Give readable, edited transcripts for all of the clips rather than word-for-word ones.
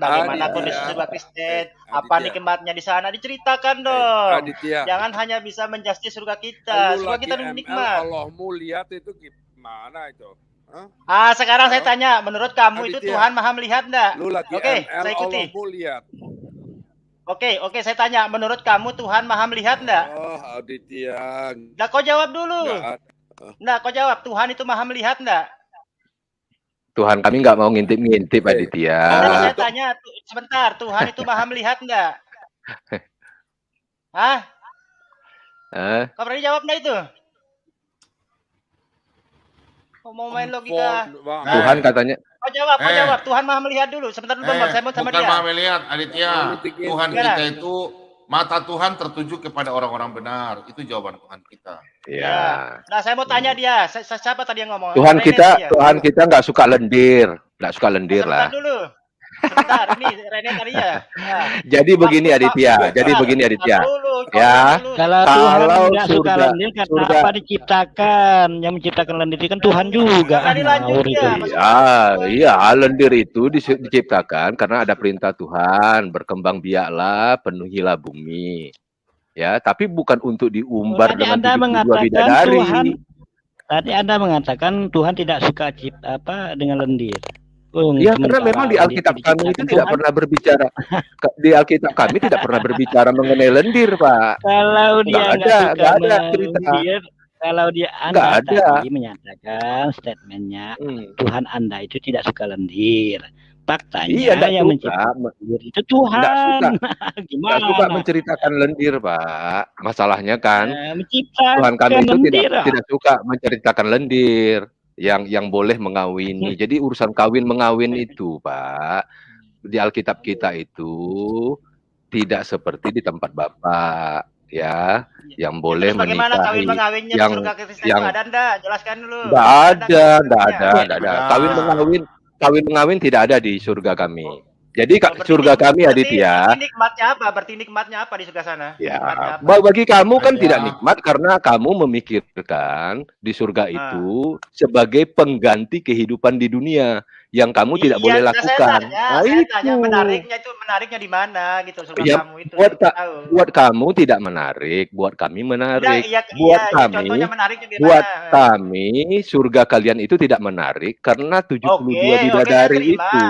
bagaimana kondisi Aditya, surga Kristen, apa Aditya, nikmatnya di sana, diceritakan dong. Aditya, Jangan hanya bisa menjustis surga lu lagi kita ML, nikmat. Allahmu lihat itu gimana itu? Hah? Sekarang saya Halo? tanya, menurut kamu itu Aditya, Tuhan Maha melihat enggak? lu lagi Oke, ML, saya ikuti. Allahmu lihat. Oke, saya tanya, menurut kamu Tuhan Maha melihat enggak? Oh, Aditya, Nah, kau jawab dulu. nggak ada. Nah, kau jawab, Tuhan itu Maha melihat enggak? Tuhan kami nggak mau ngintip-ngintip, Aditya. Tadi Kalau saya itu tanya, sebentar, Tuhan itu Maha melihat enggak? Hah? Eh, Kau berani jawab enggak itu? Kau mau main logika? Bang. Tuhan katanya, Kau jawab. Tuhan Maha melihat dulu. Sebentar dulu, Bang. Saya mau sama Bukan dia. Maha melihat, Aditya. Tuhan Gimana? kita itu, mata Tuhan tertuju kepada orang-orang benar. Itu jawaban Tuhan kita. ya. Nah, saya mau tanya dia. Siapa tadi yang ngomong? Tuhan Rene kita, tadi ya? Tuhan kita nggak suka lendir Sebentar lah. dulu. Sebentar, ini Rene tadi ya. Jadi begini Aditya, ya. Kalau Tuhan nggak suka lendir, karena apa diciptakan? Yang menciptakan lendir itu kan Tuhan juga. Iya, lendir itu diciptakan karena ada perintah Tuhan, berkembang biaklah, penuhilah bumi. Ya, tapi bukan untuk diumbar dengan 72 bidadari. Tadi Anda mengatakan Tuhan tidak suka dengan lendir. Ya, karena memang di Alkitab kami itu tidak pernah berbicara. Di Alkitab kami tidak pernah berbicara mengenai lendir, Pak. Kalau dia nggak ada cerita. Kalau dia Anda tadi menyatakan statementnya Tuhan Anda itu tidak suka lendir. Faktanya yang menciptakan lendir itu Tuhan. Gimana? Suka menceritakan lendir, Pak. Masalahnya kan Tuhan kami itu tidak suka menceritakan lendir. Yang boleh mengawini. Jadi urusan kawin mengawin itu, Pak, di Alkitab kita itu tidak seperti di tempat Bapak, ya, yang boleh menikahi. Yang ada enggak? Jelaskan dulu. Enggak ada. Kawin mengawin tidak ada di surga kami. Jadi surga kami, Aditya. Berarti nikmatnya apa di surga sana? Ya, bagi kamu kan tidak nikmat karena kamu memikirkan di surga itu sebagai pengganti kehidupan di dunia yang kamu tidak boleh lakukan. Saya tanya menariknya di mana gitu surga kamu itu. Buat kamu tidak menarik, buat kami menarik. Buat kami surga kalian itu tidak menarik karena 72 bidadari itu.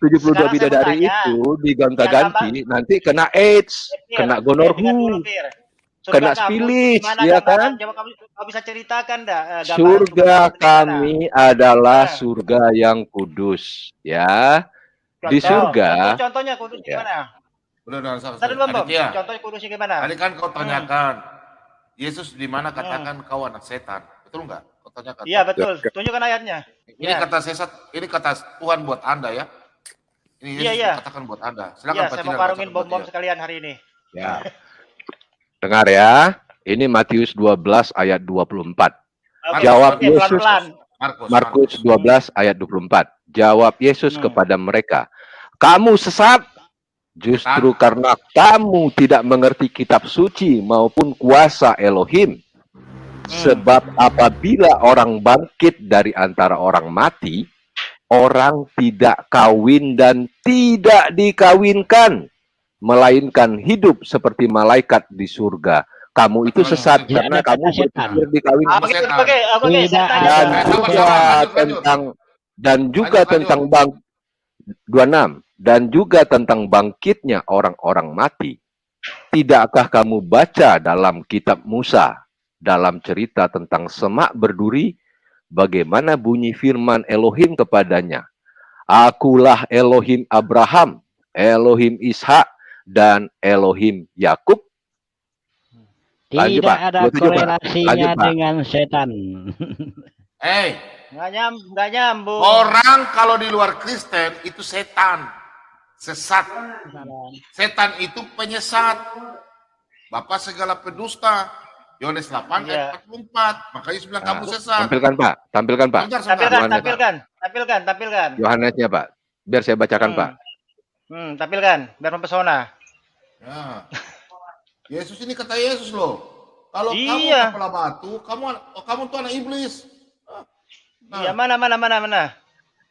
72 bidadari itu digonta-ganti, nanti kena AIDS, kena gonorhu, kena spilis, ya kan? Kamu bisa ceritakan enggak? Surga kami adalah surga yang kudus, ya. Di surga. Contohnya kudus gimana? Contohnya kudusnya gimana? Tadi kan kau tanyakan, Yesus di mana katakan kau anak setan, betul nggak? Kau tanyakan. Iya betul. Tunjukkan ayatnya. Ini kata sesat, ini kata Tuhan buat Anda ya. Ini Yesus katakan buat Anda. Silakan saya mau karungin bom-bom sekalian hari ini. Ya. Dengar ya. Ini Matius 12 ayat 24. Jawab Yesus. Markus 12 ayat 24. Jawab Yesus kepada mereka, "Kamu sesat justru karena kamu tidak mengerti kitab suci maupun kuasa Elohim. Sebab apabila orang bangkit dari antara orang mati, orang tidak kawin dan tidak dikawinkan, melainkan hidup seperti malaikat di surga. Kamu itu sesat karena kamu berpikir dikawinkan." Dan juga tentang bangkitnya orang-orang mati. Tidakkah kamu baca dalam kitab Musa, dalam cerita tentang semak berduri, bagaimana bunyi firman Elohim kepadanya? Akulah Elohim Abraham, Elohim Ishak, dan Elohim Yakub. Tidak ada korelasinya dengan setan. Nggak nyambung. Orang kalau di luar Kristen itu setan, sesat. Setan itu penyesat. Bapak segala pendusta. Yohanes 8 ayat 44. Makanya Yesus bilang kamu sesat. Tampilkan Pak. Tampilkan. Yohanesnya Pak. Biar saya bacakan Pak. Tampilkan, biar mempesona. Ya. Yesus ini kata Yesus loh. Kalau kamu kepala batu, kamu tuh anak iblis. Iya, mana.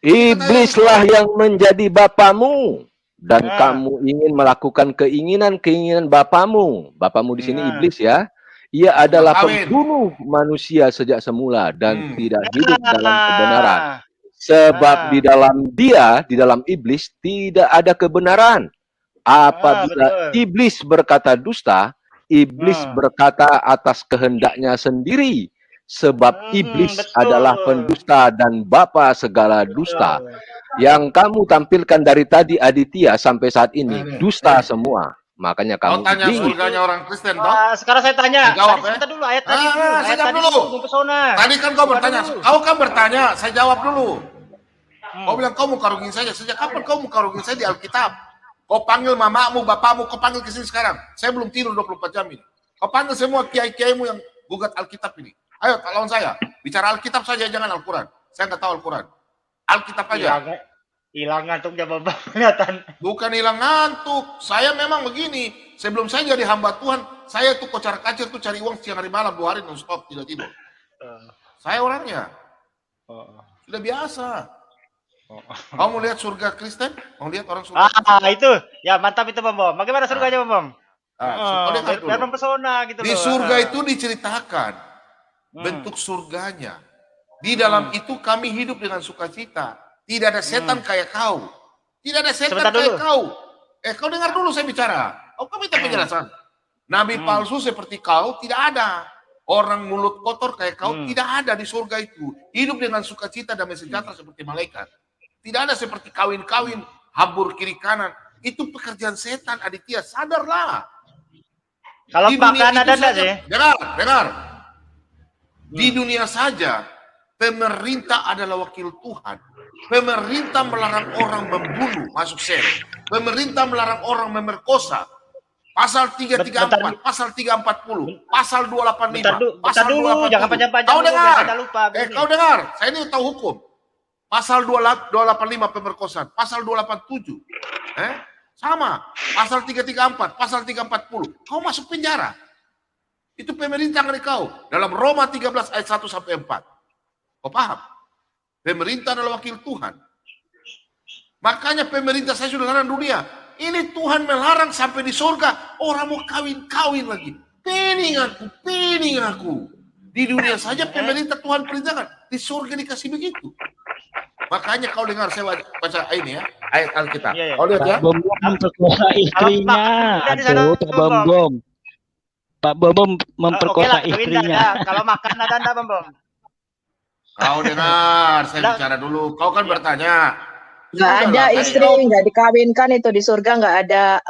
Iblislah yang menjadi bapamu dan kamu ingin melakukan keinginan-keinginan bapamu. Bapamu di sini iblis ya. Ia adalah pembunuh manusia sejak semula dan tidak hidup dalam kebenaran. Sebab di dalam iblis tidak ada kebenaran. Apabila iblis berkata dusta, iblis berkata atas kehendaknya sendiri. Sebab iblis adalah pendusta dan bapa segala dusta. Yang kamu tampilkan dari tadi Aditya sampai saat ini dusta semua. Makanya kamu tanya surganya orang Kristen toh? Sekarang saya tanya. Jawab Sebentar dulu ayat tadi. Saya jawab dulu. Tadi kan kau bertanya. Kau kan bertanya, saya jawab dulu. Kau bilang kau mau karungin saja. Sejak kapan kau mau karungin saya di Alkitab? Kau panggil mamamu, bapakmu, kau panggil ke sini sekarang. Saya belum tidur 24 jam ini. Kau panggil semua kiai-kiaimu yang gugat Alkitab ini. Ayo, lawan saya. Bicara Alkitab saja, jangan Al-Quran. Saya nggak tahu Al-Quran. Alkitab aja. Hilang ngantuknya Bapak kelihatan. Bukan hilang ngantuk. Saya memang begini. Sebelum saya jadi hamba Tuhan, saya tuh kocar-kacir tuh cari uang siang hari malam 2 hari non-stop, tidak tidur. Saya orangnya. Sudah biasa. Kamu mau lihat surga Kristen? Mau lihat orang surga? Itu. Ya, mantap itu, Bom. Bagaimana surganya, Bom? Biar mempesona gitu loh. Di surga itu diceritakan bentuk surganya. Di dalam itu kami hidup dengan sukacita. Tidak ada setan kayak kau. Tidak ada setan kayak kau. Kau dengar dulu saya bicara. Kau minta penjelasan. Nabi palsu seperti kau tidak ada. Orang mulut kotor kayak kau tidak ada di surga itu. Hidup dengan sukacita dan sejahtera seperti malaikat. Tidak ada seperti kawin-kawin, habur kiri kanan. Itu pekerjaan setan, Aditya. Sadarlah. Kalau makan ada enggak sih? Dengar. Di dunia saja, pemerintah adalah wakil Tuhan. Pemerintah melarang orang membunuh, masuk sel. Pemerintah melarang orang memerkosa. Pasal 334, pasal 340, pasal 285, pasal 287. Jangan panjang-panjang. Kau dengar, saya ini tahu hukum. Pasal 285 pemerkosaan, pasal 287. Sama, pasal 334, pasal 340. Kau masuk penjara. Itu pemerintah dari kau. Dalam Roma 13 ayat 1 sampai 4. Kau paham? Pemerintah adalah wakil Tuhan. Makanya pemerintah saya sudah larang dunia. Ini Tuhan melarang sampai di surga. Orang mau kawin-kawin lagi. Pening aku. Di dunia saja pemerintah Tuhan perintahkan. Di surga dikasih begitu. Makanya kau dengar saya baca ini ya. Ayat Alkitab. Kau lihat ya. Bom memperkosa istrinya. Aduh, Pak Bom memperkosa istrinya. Kalau makan ada enggak, Bom? Kau dengar, saya bicara dulu. Kau kan bertanya. Nggak ada istri, nggak dikawinkan itu di surga, nggak ada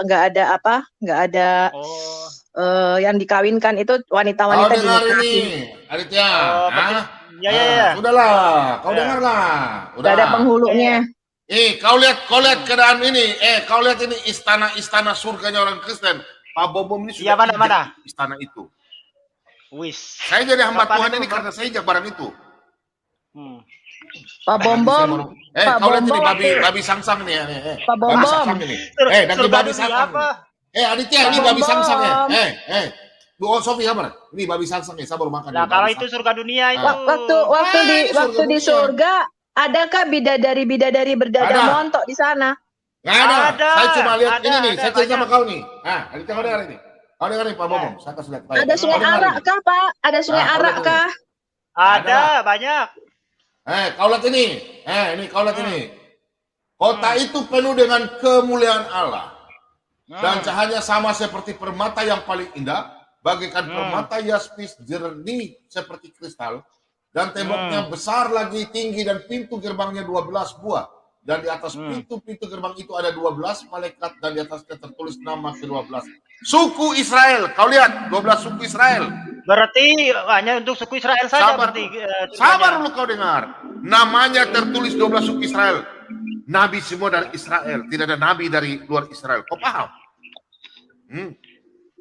yang dikawinkan itu wanita-wanita. Kau dengar ini, Aditya. Ya. Sudahlah, kau dengarlah. Udah ada penghulunya. Kau lihat keadaan ini. Kau lihat ini istana surganya orang Kristen. Pak Bom ini sudah mana? Istana itu. Wis. Saya jadi hamba Tuhan ini karena saya injak barang itu. Pak Bom. Kau lihat ini babi sangsang nih. Pak Bom. Dari babi sangsang. Aditya, ini babi sangsang ya. Bu Sofi kabar? Ini babi sangsang ya, sabar makan. Nah, kalau itu surga dunia itu. Waktu di surga, adakah bidadari berdada montok di sana? Nggak ada. Saya cuma lihat ini nih. Saya cerita sama kau nih. Aditya, kau dengar ini. Kau dengar nih Pak Bom. Saya kasih lihat. Ada sungai Arak kah, Pak? Ada sungai Arak kah? Ada, banyak. Kau lihat ini. Ini kau lihat ini. Kota itu penuh dengan kemuliaan Allah. Dan cahayanya sama seperti permata yang paling indah. Bagaikan permata yaspis jernih seperti kristal. Dan temboknya besar lagi, tinggi, dan pintu gerbangnya 12 buah. Dan di atas pintu-pintu gerbang itu ada 12 malaikat. Dan di atasnya tertulis nama ke-12. Suku Israel. Kau lihat, 12 suku Israel. Berarti hanya untuk suku Israel saja. Sabar dulu kau dengar. Namanya tertulis 12 suku Israel. Nabi semua dari Israel. Tidak ada nabi dari luar Israel. Kau paham?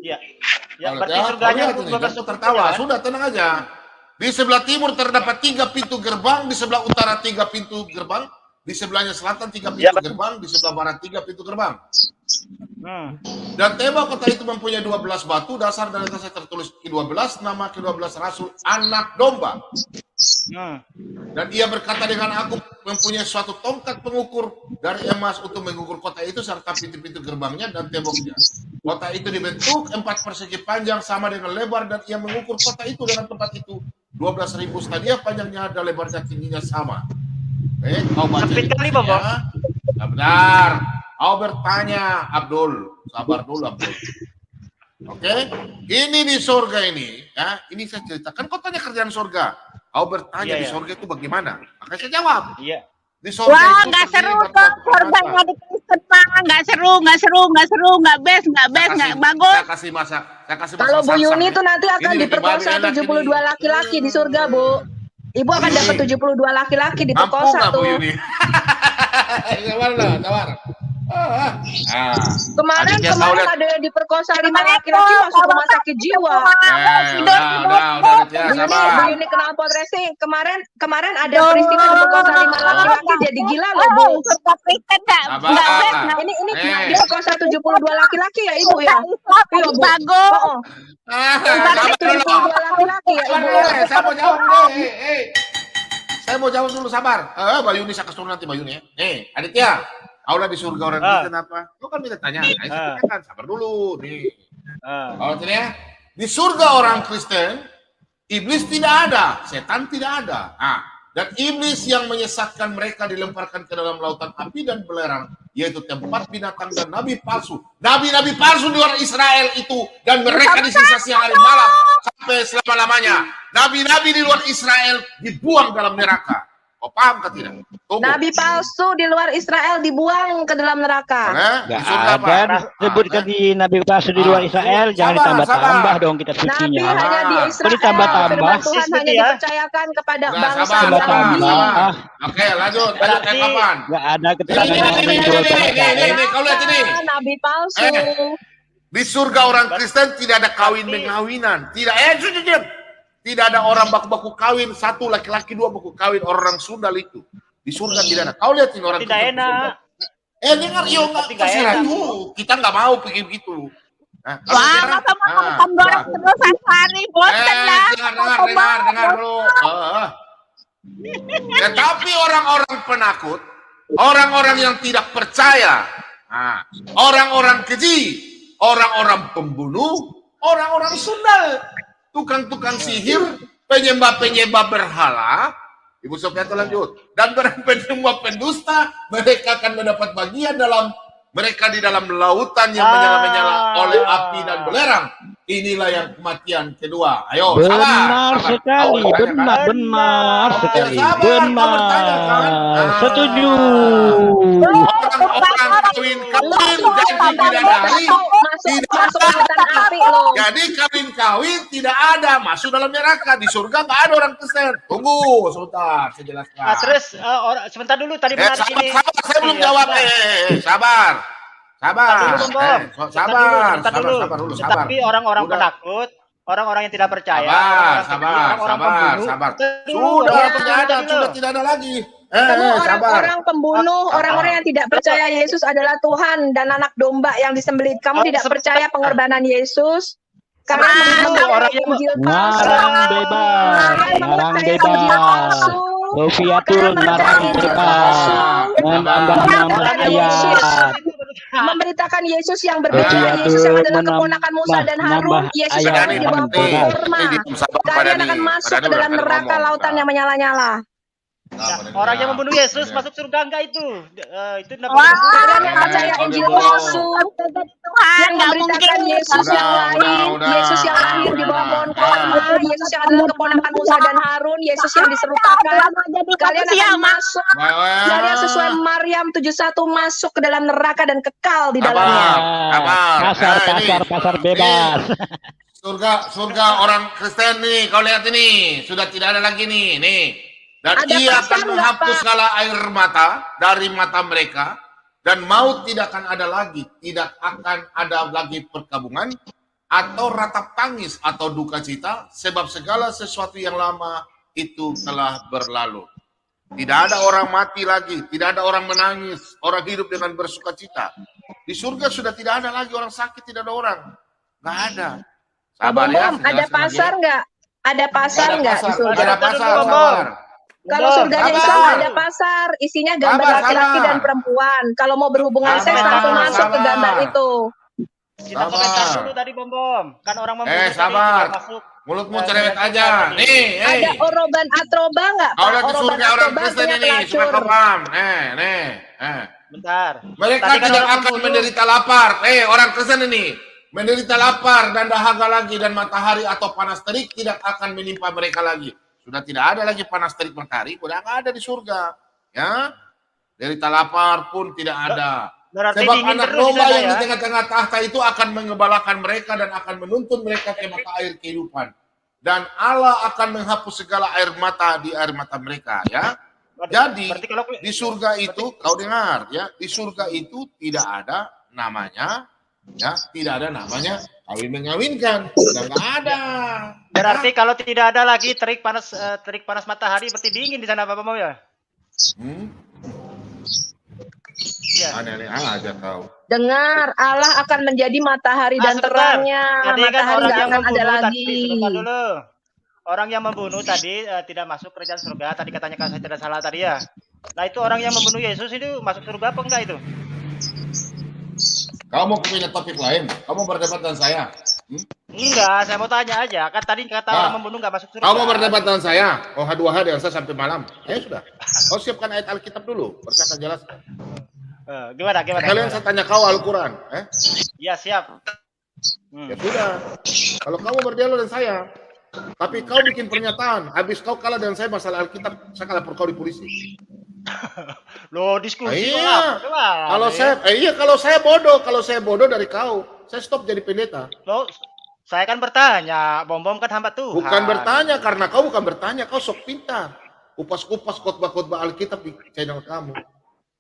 Ya, berarti surganya untuk 12 suku tertawa. Sudah, tenang aja. Di sebelah timur terdapat 3 pintu gerbang. Di sebelah utara 3 pintu gerbang. Di sebelahnya selatan 3 pintu gerbang. Di sebelah barat 3 pintu gerbang. Dan tembok kota itu mempunyai 12 batu dasar dan atasnya tertulis ke-12, nama ke-12 rasul anak domba. Dan ia berkata dengan aku, mempunyai suatu tongkat pengukur dari emas untuk mengukur kota itu serta pintu-pintu gerbangnya dan temboknya. Kota itu dibentuk 4 persegi panjang sama dengan lebar, dan ia mengukur kota itu dengan tempat itu 12.000 stadia panjangnya dan lebarnya tingginya sama. Kau baca Sempit kali, Bang. Ya, benar. Kau bertanya, Abdul. Sabar dulu, Abdul. Oke, ini di surga ini, ya. Ini saya ceritakan kotanya kerjaan surga. Kau bertanya di surga itu bagaimana? Maka saya jawab. Iya. Di surga Wah, itu nggak seru terdiri kok. dari Surga mata. nggak di Kristen, Bang. Nggak seru, nggak best, nggak bagus. Saya kasih masa. Kalau Bu Yuni ya. tuh nanti akan Ini diperkosa lebih enak 72 ini. laki-laki di surga, Bu. Ibu akan Ini. dapat 72 laki-laki Mampu diperkosa nggak Bu tuh. Yuni? Tawar. Kemarin Adiknya tahu lihat. ada yang diperkosa 5 laki-laki masuk rumah sakit jiwa. Udah, ya, Bu sabar. Yuni kenal pot racing. Kemarin ada peristiwa diperkosa 5 laki-laki jadi gila loh, Bu. Surga Kristen nggak best, nggak Ini Eh. diperkosa 72 laki-laki ya, Ibu ya? Iya, Bu. bagus. Oh, Sabar dulu. 72 laki-laki ya, Ibu. Saya mau jawab dulu. Saya mau jawab dulu, sabar. Mbak Yuni saya kasih nanti Mbak Yuni ya. Aditya, Aula di surga orang Kristen apa? Lu kan minta tanya. Saya tanyakan, sabar dulu nih. Kalau ya, di surga orang Kristen, iblis tidak ada, setan tidak ada. Dan iblis yang menyesatkan mereka dilemparkan ke dalam lautan api dan belerang, yaitu tempat binatang dan nabi palsu. Nabi-nabi palsu di luar Israel itu, dan mereka disiksa siang hari malam sampai selama-lamanya. Nabi-nabi di luar Israel dibuang dalam neraka. Kau paham kan tidak? Tunggu. Nabi palsu di luar Israel dibuang ke dalam neraka. Di Nggak surga apa? ada disebutkan di Nabi palsu di luar Israel, jangan sabar, ditambah-tambah sabar. dong kita Nabi sucinya. hanya di Israel. ditambah-tambah. Firman Tuhan Seperti hanya ya. dipercayakan kepada Nah, bangsa sabar, Yahudi. Tambah-tambah. Oke, lanjut kapan? Nggak ada Ini, keterangan yang ini, menjual kepercayaan. ini, kau lihat ini. Nabi palsu. Di surga orang Kristen tidak ada kawin-mengawinan. Tidak ada orang baku-baku kawin, satu laki-laki, dua baku kawin, orang Sunda itu. Di surga tidak ada. Kau lihat ini orang Tidak Kristen di surga. enak. Dengar, yo nggak Tapi nggak terserah enak. dulu. Kita nggak mau pergi begitu. Nah, kalau Wah, sekarang- masa mau nah, dorong terus satu hari, bosan lah. dengar dulu. Tetapi orang-orang penakut, orang-orang yang tidak percaya, orang-orang keji, orang-orang pembunuh, orang-orang sundal, tukang-tukang sihir, penyembah-penyembah berhala, Ibu Sofiato lanjut, dan penyembah pendusta, mereka akan mendapat bagian dalam mereka di dalam lautan yang menyala-menyala oleh api dan belerang. Inilah yang kematian kedua. Ayo, Benar sekali, benar sekali, benar. Setuju. Orang-orang kawin-kawin jadi bidadari, Masuk lautan api loh. jadi kawin-kawin tidak ada, masuk dalam neraka. Di surga nggak ada orang Kristen. Tunggu sebentar, saya jelaskan. Terus sebentar dulu tadi menarik ini. Sabar, saya belum Iya, jawab. sebentar. Sabar. Bentar dulu. Sabar. Tapi orang-orang Udah. penakut, orang-orang yang tidak percaya, Sabar. pembunuh. Sudah Dulu, tidak ada, dulu. sudah tidak ada lagi. Semua Sabar. orang-orang pembunuh, orang-orang yang tidak percaya Yesus adalah Tuhan dan anak domba yang disembelih. Kamu tidak percaya pengorbanan Yesus? Karena mempercayai orang yang Injil palsu. Ngarang bebas, ngarang Mempercayai Injil bebas. palsu. Sofiatul ngarang bebas. Menambah-nambah ayat. Memberitakan Yesus yang berbeda, Yesus yang adalah keponakan Musa dan Harun, Yesus yang ada di bawah kurma. Kalian akan masuk ke dalam neraka lautan yang menyala-nyala. Orang yang membunuh Yesus masuk surga enggak itu? Itu Nabi Wah. Kalian yang percaya Injil palsu, Tuhan, yang nggak mungkin. memberitakan Yesus yang lain, Yesus yang lahir di bawah pohon kurma, Yesus yang adalah keponakan Musa dan Harun, Yesus yang diserupakan. Kalian akan masuk, kalian sesuai Maryam 71 masuk ke dalam neraka dan kekal di dalamnya. Pasar bebas. Surga orang Kristen nih, kau lihat ini, sudah tidak ada lagi nih. Dan Ada ia pasar akan nggak, menghapus Pak? segala air mata dari mata mereka, dan maut tidak akan ada lagi, tidak akan ada lagi perkabungan atau ratap tangis atau duka cita, sebab segala sesuatu yang lama itu telah berlalu. Tidak ada orang mati lagi, tidak ada orang menangis, orang hidup dengan bersuka cita. Di surga sudah tidak ada lagi orang sakit, tidak ada orang, nggak ada. Sabar ya, Ada saya jelaskan pasar lagi. nggak? Ada pasar nggak di surga? Ada pasar, Bom. sabar. Kalau surganya Sabar. Islam ada pasar, isinya gambar Sabar, laki-laki sabar. dan perempuan. Kalau mau berhubungan Sabar, seks langsung masuk ke sabar. gambar itu. Kita komentar dulu tadi Bom. Kan orang membunuh tadi sabar. juga masuk. Mulutmu cerewet aja. Nih, Ada oroban atroba nggak? Kau Pak? lihat di Oroban surga orang atroba Kristen artinya ini, supaya pelacur. kau paham. Nih. Bentar. Mereka Tadi kan tidak orang akan membunuh. menderita lapar. Orang Kristen ini menderita lapar dan dahaga lagi, dan matahari atau panas terik tidak akan menimpa mereka lagi. Sudah tidak ada lagi panas terik matahari, sudah nggak ada di surga. Ya, derita lapar pun tidak ada. Berarti Sebab dingin anak terus di domba sana yang ya. di tengah-tengah tahta itu akan mengembalakan mereka dan akan menuntun mereka ke mata air kehidupan. Dan Allah akan menghapus segala air mata di air mata mereka, ya. Jadi Berarti kalau di surga itu, kau dengar ya, di surga itu tidak ada namanya, ya, tidak ada namanya kawin mengawinkan, sudah nggak ada. berarti kalau tidak ada lagi terik panas matahari, berarti dingin di sana Bapak mau ya? Ya. Aneh-aneh aja kau. Dengar, Allah akan menjadi matahari dan sebentar. terangnya. Tadi kan Matahari orang nggak yang akan ada membunuh lagi. tadi, sebentar dulu. Orang yang membunuh tadi tidak masuk kerajaan surga. Tadi katanya kalau saya tidak salah tadi ya. Nah itu orang yang membunuh Yesus itu masuk surga apa enggak itu? Kau mau punya topik lain? Kamu berdebat dengan saya? Enggak, saya mau tanya aja. Kan tadi kata orang membunuh enggak masuk surga. Kau mau berdebat dengan saya? Oh, H2H dengan saya sampai malam. Ya sudah. Kau siapkan ayat Alkitab dulu, baru saya akan jelaskan. Gimana? Kalian saya tanya kau Al-Quran. Iya siap. Ya sudah. Kalau kamu berdialog dengan saya, tapi kau bikin pernyataan, habis kau kalah dengan saya masalah Alkitab, saya kalah kau di polisi. Loh diskusi Iya. Kalau saya bodoh dari kau, saya stop jadi pendeta. Loh, saya kan bertanya, Bom kan hamba Tuhan. Bukan bertanya, karena kau bukan bertanya, kau sok pintar. Kupas-kupas khotbah-khotbah Alkitab di channel kamu.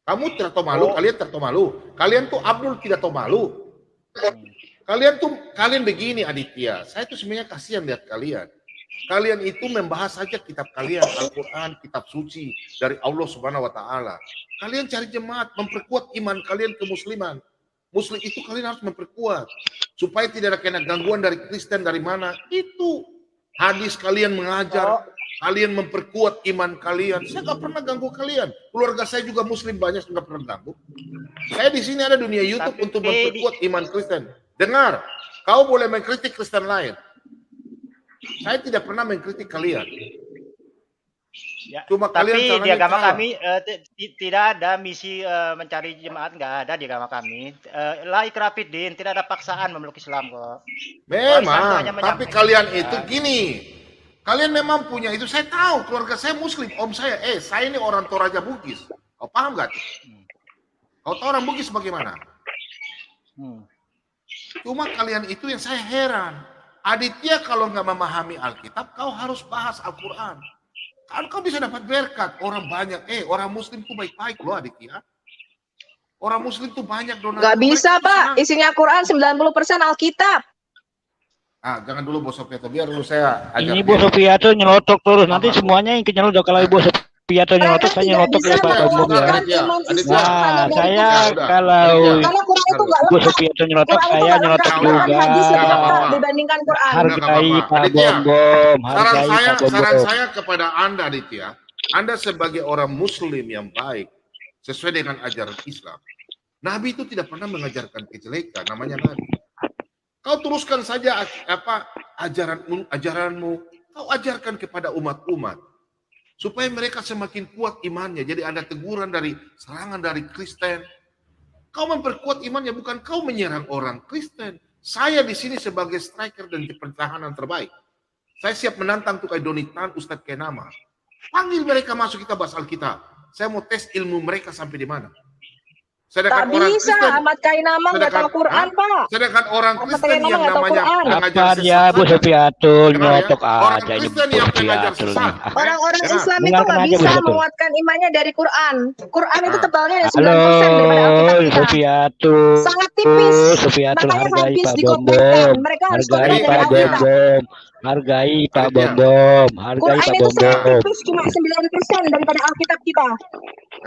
Kamu tidak tahu malu, kalian tidak tahu malu. Kalian tuh Abdul tidak tahu malu. Kalian begini Aditya, saya tuh sebenarnya kasihan lihat kalian. Kalian itu membahas saja kitab kalian, Al-Quran, kitab suci dari Allah Subhanahu wa Ta'ala. Kalian cari jemaat, memperkuat iman kalian kemusliman. Muslim itu kalian harus memperkuat supaya tidak ada kena gangguan dari Kristen dari mana. Itu hadis kalian mengajar, kalian memperkuat iman kalian. Saya nggak pernah ganggu kalian. Keluarga saya juga Muslim banyak, nggak pernah ganggu. Saya di sini ada dunia YouTube untuk memperkuat iman Kristen. Dengar, kau boleh mengkritik Kristen lain. Saya tidak pernah mengkritik kalian. Ya, Cuma tapi kalian di agama salah. kami tidak ada misi mencari jemaat, nggak ada di agama kami. La ikrah fid din, tidak ada paksaan memeluk Islam kok. Memang, tapi kalian itu gini. Kalian memang punya itu, saya tahu keluarga saya Muslim, om saya, saya ini orang Toraja Bugis. Kau paham gak? Kau tahu orang Bugis bagaimana? Cuma kalian itu yang saya heran. Aditya kalau nggak memahami Alkitab, kau harus bahas Al-Quran. Kan kau bisa dapat berkat. Orang banyak, orang Muslim tuh baik-baik loh Aditya. Orang Muslim tuh banyak donatur. Nggak bisa Pak, isinya Quran 90% Alkitab. Jangan dulu Bos Sofiato, biar dulu saya ajar. Ini Bos Sofiato nyelotok terus, nanti semuanya yang nyelodok. Kalau Bos Sofiato nyelotok, saya nyelotok ya Pak Bambang ya. Nah, saya kalau Bos Sofiato nyelotok, saya nyelotok juga. Dibandingkan Quran. Hargai Pak Bambang, hargai Pak Saran Bambang. saya kepada Anda Aditya, Anda sebagai orang Muslim yang baik, sesuai dengan ajaran Islam. Nabi itu tidak pernah mengajarkan kejelekan, namanya Nabi. Kau teruskan saja ajaranmu, kau ajarkan kepada umat-umat supaya mereka semakin kuat imannya. Jadi ada teguran dari serangan dari Kristen. Kau memperkuat imannya, bukan kau menyerang orang Kristen. Saya di sini sebagai striker dan pertahanan terbaik. Saya siap menantang tuh kayak Donitan, Ustadz Kenama. Panggil mereka masuk, kita bahas Alkitab. Saya mau tes ilmu mereka sampai di mana. Tak bisa, Ahmad Kainama nggak tahu Quran, Pak. Sedangkan orang Kristen yang namanya apa dia Bos Sofiato nyelotok aja ini Bos Sofiato nih. Orang-orang Islam itu Dengarkan nggak aja, bisa Bos Sofiato. menguatkan imannya dari Quran. Quran itu tebalnya 90% Halo daripada Alkitab kita. Sofiato. Sangat tipis. Sofiato Makanya hargai habis Pak dikotbahkan. Bambang. Mereka harus Hargai kotbah dari Pak Alkitab. Bambang. Hargai Pak Bambang. Hargai Quran Pak itu sangat Bambang. tipis, cuma 9% daripada Alkitab kita.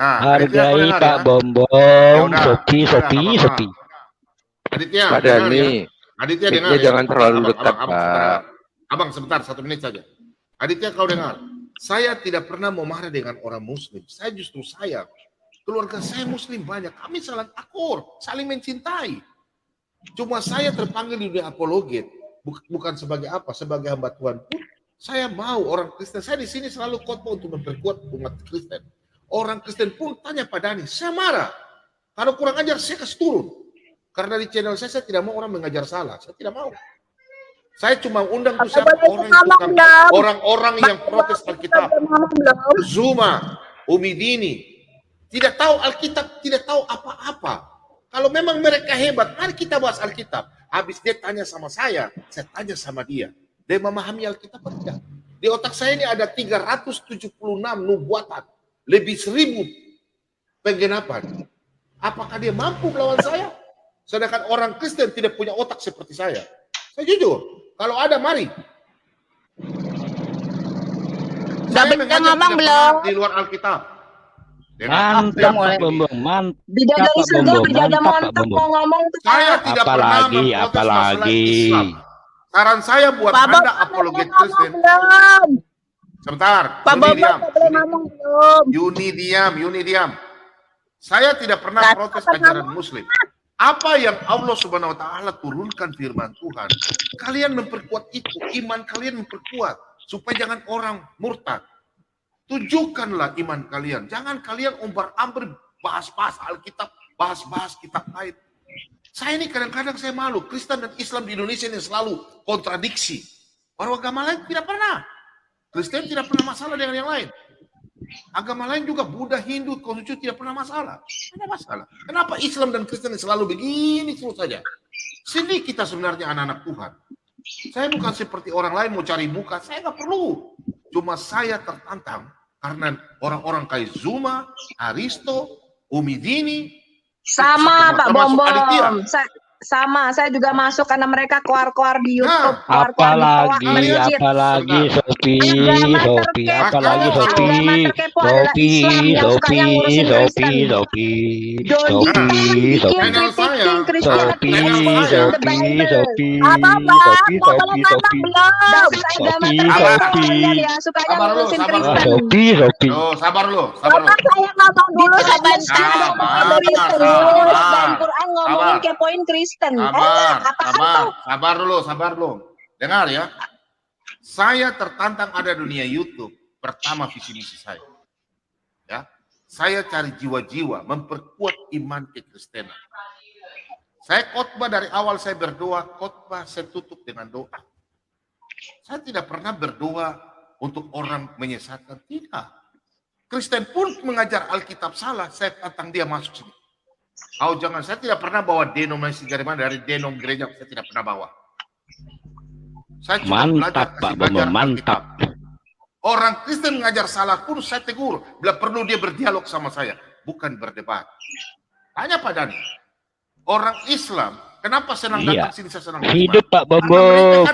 Hargai Pak Bambang. Sopi. Aditya, Pak Dani, Aditya mic-nya dengar ya. jangan terlalu Abang, dekat, abang, Pak. Abang sebentar, 1 menit saja. Aditya kau dengar, saya tidak pernah mau marah dengan orang Muslim. Saya justru sayang. Keluarga saya Muslim banyak. Kami saling akur, saling mencintai. Cuma saya terpanggil di dunia apologet, bukan sebagai apa, sebagai hamba Tuhan pun. Saya mau orang Kristen. Saya di sini selalu khotbah untuk memperkuat umat Kristen. Orang Kristen pun tanya Pak Dhani, saya marah. Kalau kurang ajar saya kasih turun. Karena di channel saya tidak mau orang mengajar salah. Saya tidak mau. Saya cuma undang tuh siapa orang-orang yang protes Alkitab. Zuma, Umi Dini, tidak tahu Alkitab, tidak tahu apa-apa. Kalau memang mereka hebat, mari kita bahas Alkitab. Habis dia tanya sama saya tanya sama dia. Dia memahami Alkitab atau tidak? Di otak saya ini ada 376 nubuatan, lebih 1000 penggenapan. Apakah dia mampu melawan saya? Sedangkan orang Kristen tidak punya otak seperti saya. Saya jujur, kalau ada mari. Saya ngomong belum? Di luar Alkitab. Mantap, mantap. Bidadari surga berjaga mantap mau ngomong tuh. Saya tidak pernah memprotes masalah Islam. Saran saya buat Anda apologet Kristen. Sebentar, Yuni diam. Saya tidak pernah protes ajaran Muslim. Apa yang Allah Subhanahu wa taala turunkan firman Tuhan, kalian memperkuat itu, iman kalian memperkuat supaya jangan orang murtad. Tunjukkanlah iman kalian. Jangan kalian umbar-amber bahas-bahas Alkitab, bahas-bahas kitab lain. Saya ini kadang-kadang saya malu. Kristen dan Islam di Indonesia ini selalu kontradiksi. Orang agama lain tidak pernah. Kristen tidak pernah masalah dengan yang lain. Agama lain juga Buddha, Hindu, Konghucu tidak pernah masalah. Tidak masalah. Kenapa Islam dan Kristen selalu begini terus saja? Sini kita sebenarnya anak-anak Tuhan. Saya bukan seperti orang lain mau cari muka. Saya nggak perlu. Cuma saya tertantang karena orang-orang kayak Zuma, Aristo, Umi Dini. Sama Pak Bombom. Saya juga masuk karena mereka keluar-keluar di YouTube. Apalagi Sopi. Sabar lu. Saya ngomong dulu Quran ngomongin ke poin Kristen. Sabar dulu. Dengar ya. Saya tertantang ada dunia YouTube. Pertama visi misi saya. Ya. Saya cari jiwa-jiwa memperkuat iman kekristenan. Saya khotbah dari awal saya berdoa, khotbah saya tutup dengan doa. Saya tidak pernah berdoa untuk orang menyesatkan, tidak. Kristen pun mengajar Alkitab salah, saya tantang dia masuk sini. Oh jangan, saya tidak pernah bawa denominasi dari mana, dari denom gereja, saya tidak pernah bawa. Saya cuma mantap Pak Bombom, mantap. Orang Kristen mengajar salah pun saya tegur, bila perlu dia berdialog sama saya, bukan berdebat. Tanya Pak Dhani, orang Islam, kenapa senang datang sini, saya senang hidup Pak Bombom.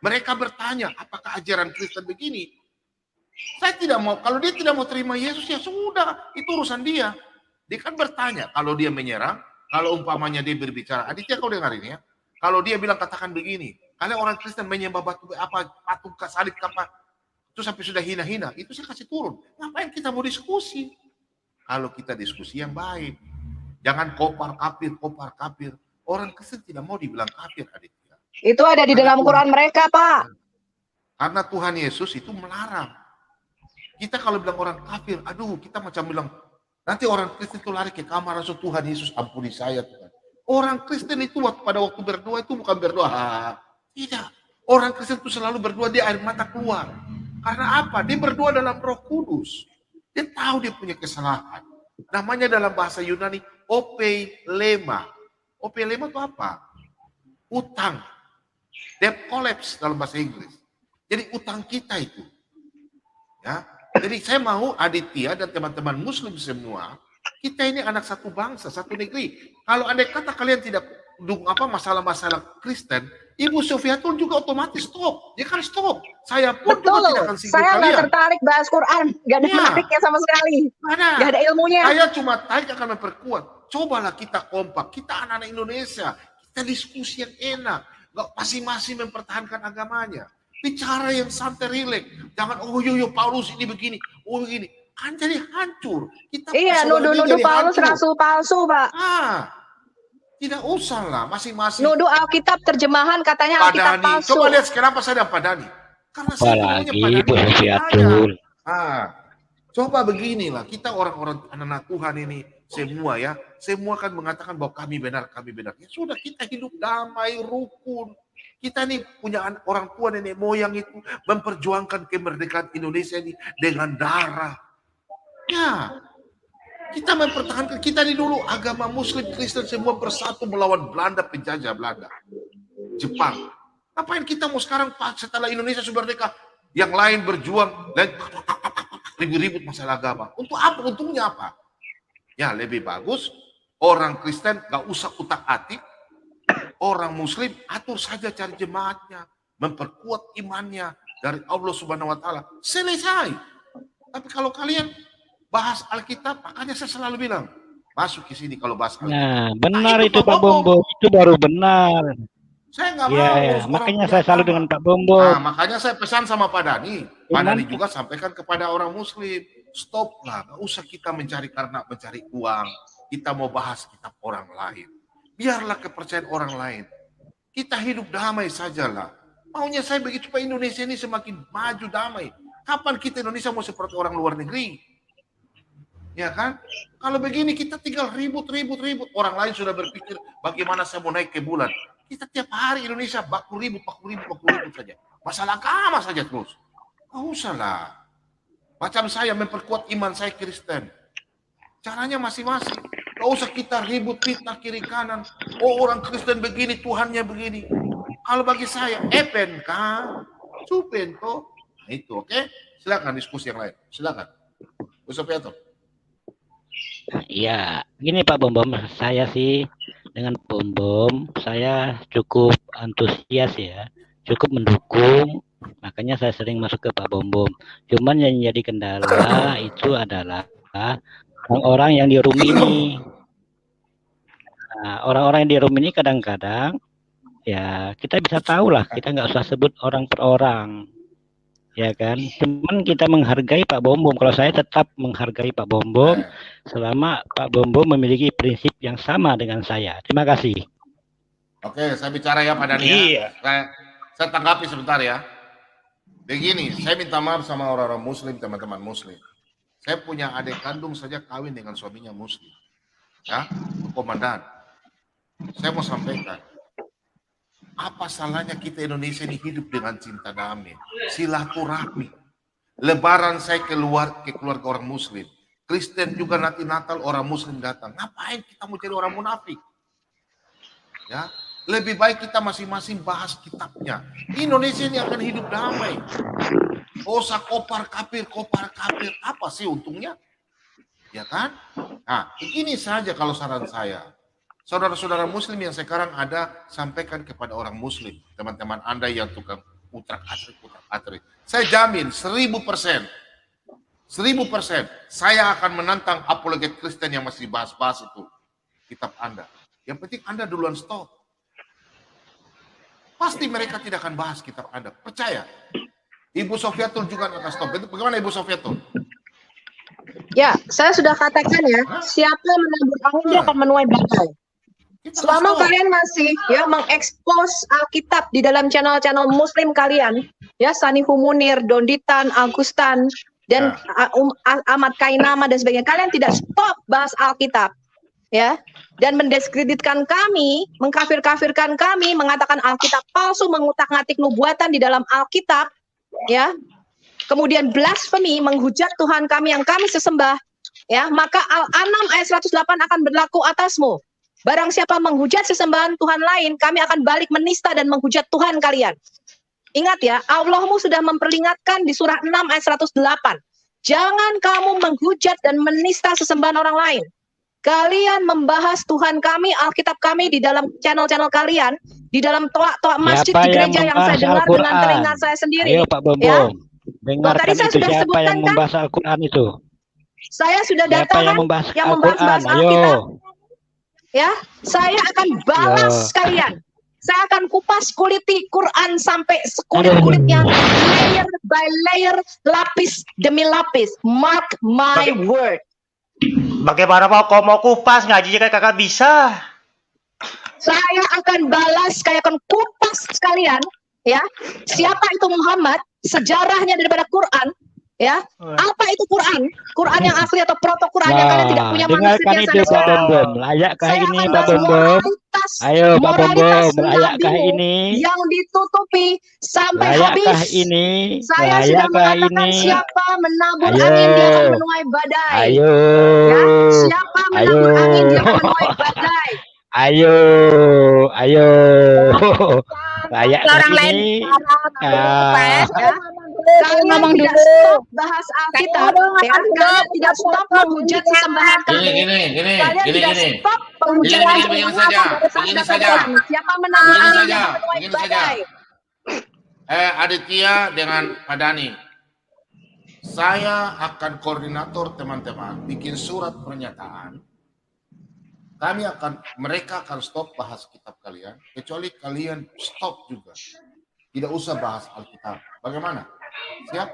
Mereka bertanya, apakah ajaran Kristen begini? Saya tidak mau, kalau dia tidak mau terima Yesus, ya sudah, itu urusan dia. Dia kan bertanya, kalau dia menyerang, kalau umpamanya dia berbicara, Aditya kau dengar ini ya, kalau dia bilang katakan begini, kalian orang Kristen menyembah batu apa, patung salib apa, itu sampai sudah hina-hina, itu saya kasih turun. Ngapain kita mau diskusi? Kalau kita diskusi yang baik, jangan kopar kafir. Orang Kristen tidak mau dibilang kafir, Aditya. Itu ada di dalam Quran mereka, Pak. Karena Tuhan Yesus itu melarang. Kita kalau bilang orang kafir, aduh kita macam bilang, nanti orang Kristen itu lari ke kamar langsung, Tuhan Yesus ampuni saya Tuhan. Orang Kristen itu pada waktu berdoa itu bukan berdoa. Tidak. Orang Kristen itu selalu berdoa, dia air mata keluar. Karena apa? Dia berdoa dalam Roh Kudus. Dia tahu dia punya kesalahan. Namanya dalam bahasa Yunani, opelema. Opelema itu apa? Utang. Debt collapse dalam bahasa Inggris. Jadi utang kita itu. Ya. Jadi saya mau Aditya dan teman-teman Muslim semua, kita ini anak satu bangsa, satu negeri. Kalau andai kata kalian tidak masalah-masalah Kristen, Ibu Sofiatun juga otomatis stop. Dia kan stop. Saya pun juga tidak akan singgung kalian. Saya nggak tertarik bahas Quran, nggak ada menariknya sama sekali. Nggak ada ilmunya. Saya cuma akan memperkuat. Cobalah kita kompak, kita anak-anak Indonesia, kita diskusi yang enak. Nggak masing-masing mempertahankan agamanya. Bicara yang santai, rileks. Jangan, oh yo Paulus ini begini, oh begini. Kan jadi hancur. Kita iya, nuduh Paulus rasul palsu, Pak. Tidak usah lah, masing-masing. Nuduh Alkitab terjemahan katanya Alkitab palsu. Coba lihat kenapa saya Pak Dhani. Karena saya punya Pak Dhani. Coba beginilah, kita orang-orang anak Tuhan ini semua kan mengatakan bahwa kami benar. Ya sudah, kita hidup damai, rukun. Kita nih punya orang tua, nenek moyang itu memperjuangkan kemerdekaan Indonesia ini dengan darah. Ya, kita mempertahankan, kita ini dulu agama Muslim, Kristen semua bersatu melawan Belanda, penjajah Belanda, Jepang. Apa yang kita mau sekarang setelah Indonesia sudah merdeka, yang lain berjuang dan ribut-ribut masalah agama. Untuk apa? Untungnya apa? Ya lebih bagus orang Kristen gak usah utak-atik, orang Muslim atur saja cari jemaatnya, memperkuat imannya dari Allah Subhanahu Wa Taala. Selesai. Tapi kalau kalian bahas Alkitab, makanya saya selalu bilang masuk ke sini kalau bahas Alkitab. Nah, benar itu Pak Bombo, itu baru benar. Saya nggak mau. Ya, makanya saya selalu dengan Pak Bombo. Nah, makanya saya pesan sama Pak Dhani. Pak Dhani juga sampaikan kepada orang Muslim, stop lah, nggak usah kita mencari uang. Kita mau bahas kitab orang lain. Biarlah kepercayaan orang lain. Kita hidup damai sajalah. Maunya saya begitu supaya Indonesia ini semakin maju damai. Kapan kita Indonesia mau seperti orang luar negeri? Ya kan? Kalau begini kita tinggal ribut. Orang lain sudah berpikir bagaimana saya mau naik ke bulan. Kita tiap hari Indonesia baku ribut saja. Masalah agama saja terus. Nggak usah lah. Macam saya memperkuat iman saya Kristen. Caranya masing-masing. Nggak usah kita ribut fitnah kiri kanan. Oh orang Kristen begini, Tuhannya begini. Kalau bagi saya, epen kan? Supen toh. Nah itu, oke? Silakan diskusi yang lain. Silakan. Ustaz Piato. Iya, gini Pak Bom, saya sih dengan Bom, saya cukup antusias ya, cukup mendukung, makanya saya sering masuk ke Pak Bom. Cuman yang jadi kendala itu adalah orang-orang yang di room ini. Nah, orang-orang yang di room ini kadang-kadang ya kita bisa tahu lah, kita nggak usah sebut orang per orang. Ya kan, cuman kita menghargai Pak Bom. Kalau saya tetap menghargai Pak Bom selama Pak Bom memiliki prinsip yang sama dengan saya. Terima kasih. Oke, saya bicara ya Pak Dhani. Iya. Saya tanggapi sebentar ya. Begini, saya minta maaf sama orang-orang Muslim, teman-teman Muslim. Saya punya adik kandung saja kawin dengan suaminya Muslim. Ya, komandan. Saya mau sampaikan. Apa salahnya kita Indonesia ini hidup dengan cinta damai, silaturahmi. Lebaran saya ke keluarga orang Muslim. Kristen juga nanti Natal orang Muslim datang. Ngapain kita mau jadi orang munafik? Ya, lebih baik kita masing-masing bahas kitabnya. Indonesia ini akan hidup damai. Usah kopar kafir. Apa sih untungnya? Ya kan? Nah, ini saja kalau saran saya. Saudara-saudara Muslim yang sekarang ada, sampaikan kepada orang Muslim, teman-teman Anda yang tukang utrak-atrik. Saya jamin 1000%, saya akan menantang apologet Kristen yang masih bahas-bahas itu kitab Anda. Yang penting Anda duluan stop. Pasti mereka tidak akan bahas kitab Anda. Percaya. Ibu Sofiatul juga akan stop. Bagaimana Ibu Sofiatul? Ya, saya sudah katakan ya, siapa yang menabur angin dia akan menuai badai. Selama kalian masih ya mengekspos Alkitab di dalam channel-channel Muslim kalian, ya Sanihu Munir, Donditan, Agustan, dan Ahmad Kainama dan sebagainya, kalian tidak stop bahas Alkitab, ya, dan mendiskreditkan kami, mengkafir-kafirkan kami, mengatakan Alkitab palsu, mengutak-ngatik nubuatan di dalam Alkitab, ya, kemudian blasfemi, menghujat Tuhan kami yang kami sesembah, ya, maka Al-An'am ayat 108 akan berlaku atasmu. Barang siapa menghujat sesembahan Tuhan lain, kami akan balik menista dan menghujat Tuhan kalian. Ingat ya, Allahmu sudah memperingatkan di surah 6 ayat 108. Jangan kamu menghujat dan menista sesembahan orang lain. Kalian membahas Tuhan kami, Alkitab kami di dalam channel-channel kalian, di dalam toa-toa masjid di gereja yang saya dengar dengan telinga saya sendiri. Ayo Pak Bobo, ya? Dengarkan tadi saya itu, sudah siapa sebutkan, yang membahas Al-Quran itu? Saya sudah datang yang membahas Alkitab. Ya, saya akan balas kalian. Saya akan kupas kuliti Quran sampai sekulit-kulitnya, layer by layer, lapis demi lapis. Mark my word. Bagaimana kau mau kupas ngaji kayak kakak bisa? Saya akan balas, saya akan kupas sekalian, ya. Siapa itu Muhammad? Sejarahnya daripada Quran, ya. Apa itu Quran? Quran yang asli atau proto-Quran yang kalian tidak punya manusia dengarkan itu Pak Bom. Layakkah ini Pak Bom? Ayo Pak Bom, layakkah ini? Yang ditutupi sampai Layakkah habis. ini? Saya sudah Layakkah mengatakan ini? siapa menabur Ayo. angin dia akan menuai badai. Ayo. Ya, siapa menabur Ayo. angin dia akan menuai badai. Ayo. Layakkah Orang lain ini? Ya. Kalian tidak stop bahas Alkitab, ya. Kalian tidak stop menghujat sesembahan kami. Kalian tidak stop penghujatan begini saja. Siapa menabur Begini angin saja, dia akan menuai begini saja. badai. Aditya dengan Pak Dhani, saya akan koordinator teman-teman bikin surat pernyataan. Mereka akan stop bahas kitab kalian, kecuali kalian stop juga. Tidak usah bahas Alkitab. Bagaimana? Siap?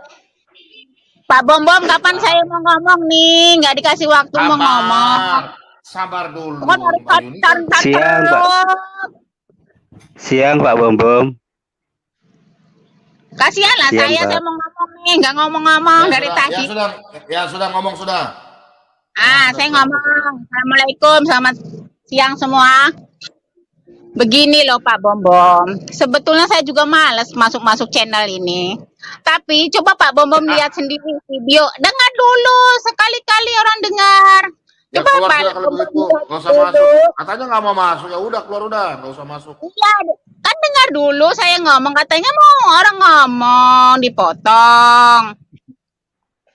Pak Bom, kapan saya mau ngomong nih? Nggak dikasih waktu mau ngomong. Sabar dulu. Kok harus Mbak Yuni. Siang, Pak. Siang, Pak Bom. Kasihan lah Siang, saya Pak. mau ngomong nih, nggak ngomong-ngomong dari tadi. Sudah ngomong sudah. Saya ngomong. Assalamualaikum, selamat siang semua. Begini loh Pak Bom. Sebetulnya saya juga malas masuk channel ini. Tapi coba Pak Bom lihat sendiri video. Dengar dulu, sekali-kali orang dengar. Ya Coba keluar Pak sudah kalau Bom begitu. lihat Nggak usah masuk. dulu. Katanya nggak mau masuk. Ya udah keluar udah. Nggak usah masuk. Iya, kan dengar dulu saya ngomong. Katanya mau orang ngomong, dipotong.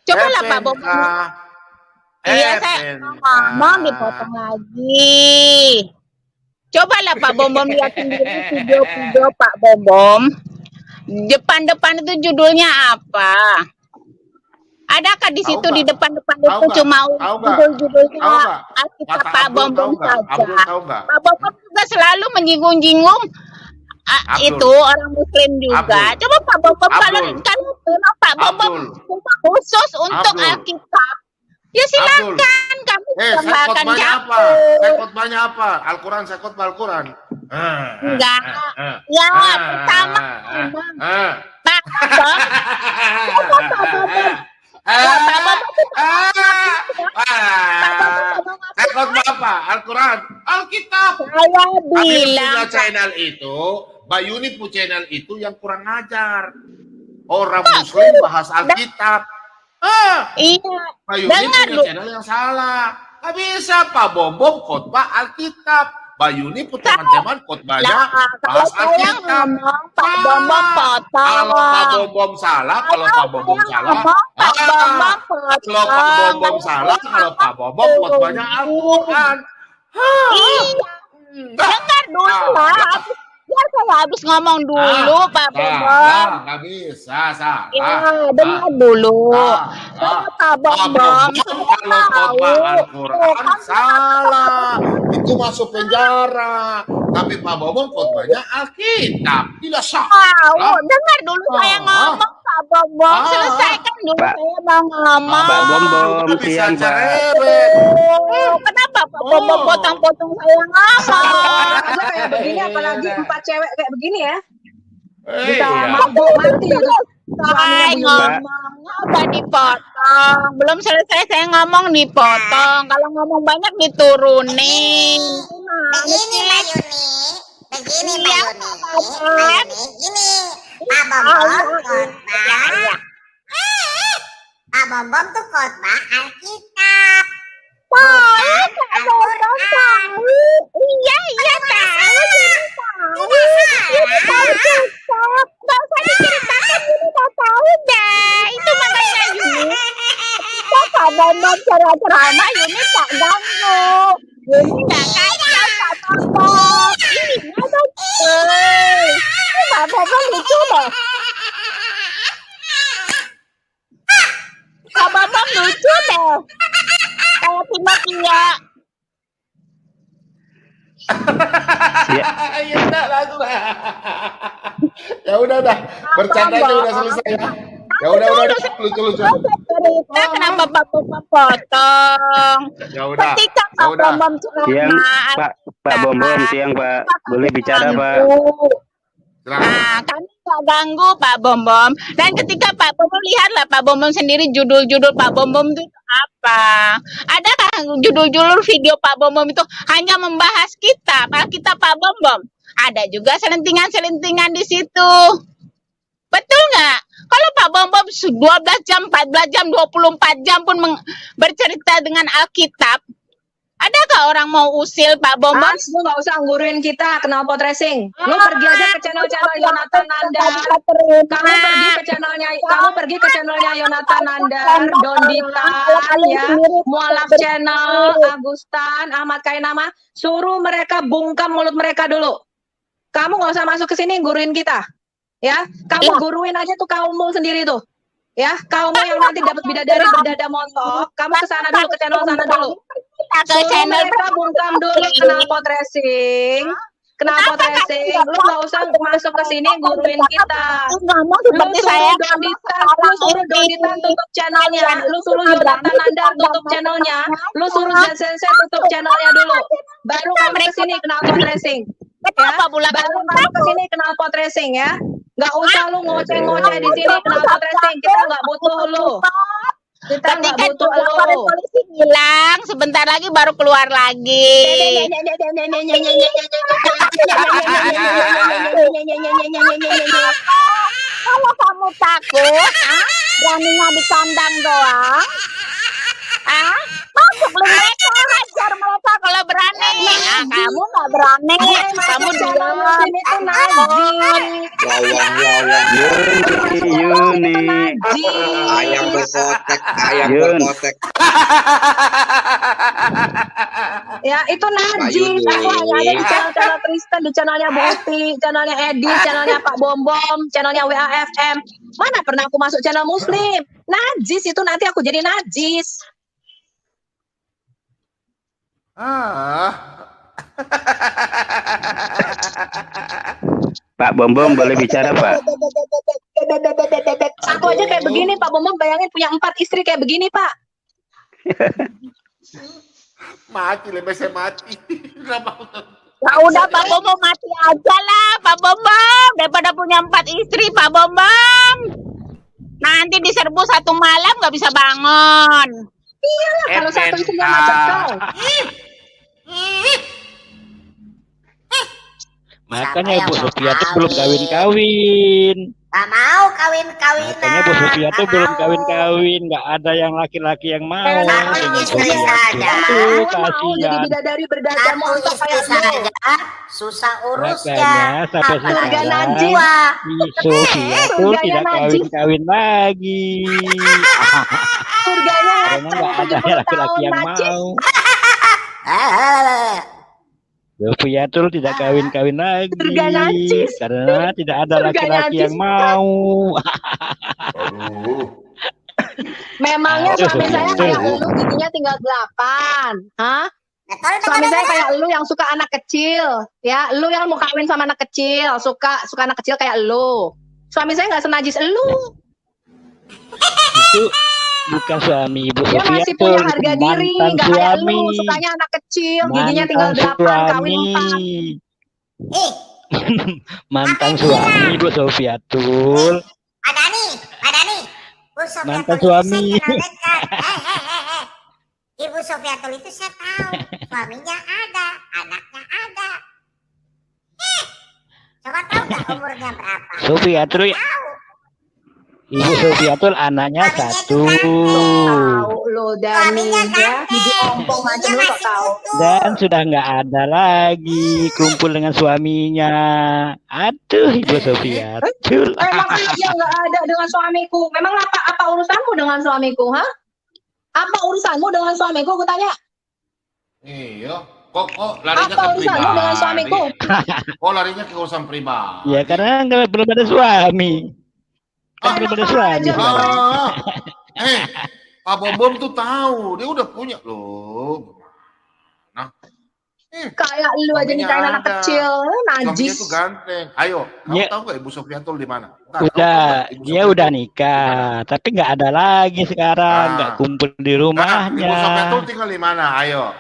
Coba lah Pak Bom. Iya, saya ngomong dipotong lagi. Cobalah Pak Bom lihat sendiri video Pak Bom. Depan-depan itu judulnya apa? Adakah di situ di depan-depan itu cuma judul-judulnya Alkitab Pak Bom saja? Pak Bom juga selalu menyinggung-jinggung itu orang Muslim juga. Coba Pak Bom kalau memang Pak Bom khusus untuk Alkitab. Ya silakan kami tambahkan Saya khotbahnya apa? Al-Quran, saya khotbah Al-Quran. Enggak. Ya, pertama Pak Bom. Saya khotbah apa? Al-Quran, Alkitab. Saya Tapi bilang punya channel itu, Mbak Yuni punya channel itu yang kurang ajar. Orang Muslim bahas Alkitab. iya. Pak Yuni Dengar punya lu. channel yang salah. Gak bisa Pak Bom khotbah Alkitab. Pak Yuni pun teman-teman khotbahnya Kalau bahas saya Alkitab. ngomong Pak Bom potong. Kalau Pak Bom salah, kalau Pak Bom salah. Pak Bom Kalau Pak Bom salah, kalau Pak Bom khotbahnya Al-Quran. Iya. Dengar dulu lah. Ya saya habis ngomong dulu Pak Bom. Nggak bisa, Ya, dengar dulu. Pak Bom. Kalau khotbah Al-Quran salah, itu masuk penjara. Tapi Pak Bom khotbahnya Alkitab, tidak sah. Dengar dulu saya ngomong Pak Bom. Selesaikan dulu Pak. saya mau ngomong. Pak Bom, siang, Pak. Kenapa Pak Bom potong-potong saya ngomong? Aja kayak begini, apalagi 4 cewek kayak begini ya. Bisa Iya. mabuk mati itu. Saya ngomong apa dipotong? Belum selesai saya ngomong dipotong. Kalau ngomong banyak diturunin. Begini Mbak Yuni, begini Mbak Iya, Yuni, Pak Bom. Mbak Yuni, gini, Pak Bom khotbah, Pak Bom tuh khotbah Alkitab. Tahu, Pak Bom tahu. Iya tahu. Yuni tahu Ustaz. Nggak usah diceritakan, Yuni udah tahu dah. Itu makanya Yuni. Pak Bom ceramah Yuni tak ganggu. Yuni nggak kacau Pak Bom. Ini betul. Pak Bom lucu deh. Pak Bom lucu deh. Kayak Pinokia. Ya udah lagu. Ya udah. Bercandanya udah selesai ya. Ya udah. Lucu. Cerita kenapa Pak Bombom potong? Ya udah. Ketika Pak Bombom Siang, Pak Bombom, siang Pak. Boleh bicara Pak? Nah, kami nggak ganggu Pak Bombom. Dan ketika Pak Bombom, lihatlah Pak Bombom sendiri judul-judul Pak Bombom itu apa? Adakah judul-judul video Pak Bombom itu hanya membahas kita Pak Bombom? Ada juga selentingan-selentingan di situ. Betul nggak? Kalau Pak Bombom 12 jam, 14 jam, 24 jam pun bercerita dengan Alkitab, adakah orang mau usil Pak Bombom? Lu nggak usah ngguruin kita knalpot racing. Lu pergi aja ke channel Yonatan Nandar. Kamu pergi ke channelnya Yonatan Nandar, Donditan, ya, Mualaf Channel, Agustan, Ahmad Kainama. Suruh mereka bungkam mulut mereka dulu. Kamu nggak usah masuk ke sini guruin kita. Ya, kamu guruin aja tuh kaummu sendiri tuh. Ya, kaummu yang nanti dapat bidadari berdada montok, kamu ke sana dulu, ke channel sana dulu. Suruh mereka bungkam dulu knalpot racing. Lu nggak usah masuk ke sini guruin kita. Lu suruh Donditan tutup channelnya. Lu suruh Yonatan Nandar tutup channelnya. Lu suruh Sense tutup channelnya dulu. Baru kamu ke sini knalpot racing. Ya, baru kamu ke sini knalpot racing ya. Nggak usah lu ngoceh-ngoceh di sini knalpot racing. Kita nggak butuh lu. Kita nggak butuh lu. Polisi bilang sebentar lagi baru keluar lagi. Kalau kamu takut, beraninya di kandang doang. Masuk mereka, hajar mereka kalau berani. Kamu nggak berani, kamu diam. Itu najis. Yuni. Ayam berkotek. Ya itu najis. Aku hanya ada di channel Kristen, di channelnya Boti, channelnya Edi, channelnya Pak Bombom, channelnya WAFM. Mana pernah aku masuk channel Muslim? Najis itu, nanti aku jadi najis. Pak Bombom boleh bicara Pak? Aku aja kayak begini Pak Bombom, bayangin punya 4 istri kayak begini Pak. Mati, lebih saya mati. Ya udah Pak Bombom mati aja lah Pak Bombom, daripada punya 4 istri Pak Bombom. Nanti diserbu satu malam nggak bisa bangun. Iyalah kalau satu istrinya macam kau. Makanya Bu Sofia tuh belum kawin-kawin. Gak mau kawin-kawinan. Makanya Bu Sofia tuh belum kawin-kawin. Nggak ada yang laki-laki yang mau. Istri saja. Jadi bidadari berdada montok kayak lu. Susah urusnya. Makanya sampai sekarang Bu Sofia tuh tidak kawin-kawin lagi. Surganya karena nggak ada laki-laki yang mau. Sofia tuh tidak kawin-kawin lagi karena tidak ada laki-laki yang mau. Memangnya suami saya kayak lu giginya tinggal 8, hah? Suami saya kayak lu yang suka anak kecil, ya? Lu yang mau kawin sama anak kecil, suka anak kecil kayak lu. Suami saya nggak senajis lu. Itu bukan suami Ibu Sofia, dia masih punya harga diri, nggak kayak lu, sukanya anak kecil, giginya tinggal 8, kawin 4. Mantan suami Ibu Sofia tuh. Pak Dani, mantan suami. Ibu Sofiatul itu saya tahu, suaminya ada, anaknya ada. Coba tahu nggak umurnya berapa? Sofiatul. Ibu Sofiatul anaknya 1. Tahu lo Dani ya, gigi ompong macam lu kok tahu. Dan sudah nggak ada lagi kumpul dengan suaminya. Aduh Ibu Sofiatul. Memang iya nggak ada dengan suamiku. Memang apa urusanmu dengan suamiku, ha? Apa urusanmu dengan suamiku? Aku tanya. Iya, kok larinya apa ke urusanmu dengan suamiku? Kok larinya ke urusan pribadi? Ya karena belum ada suami. Belum ada suami. Pak Bombom tuh tahu, dia udah punya loh. Nah, Kayak lu aja nikahin anak kecil, Suaminya najis. tuh ganteng. Ayo, kamu Ya. tahu nggak Ibu Sofiatul di mana? Udah, dia udah nikah, tapi nggak ada lagi sekarang, nggak kumpul di Ibu rumahnya. Sofiatul tinggal di mana? Ayo.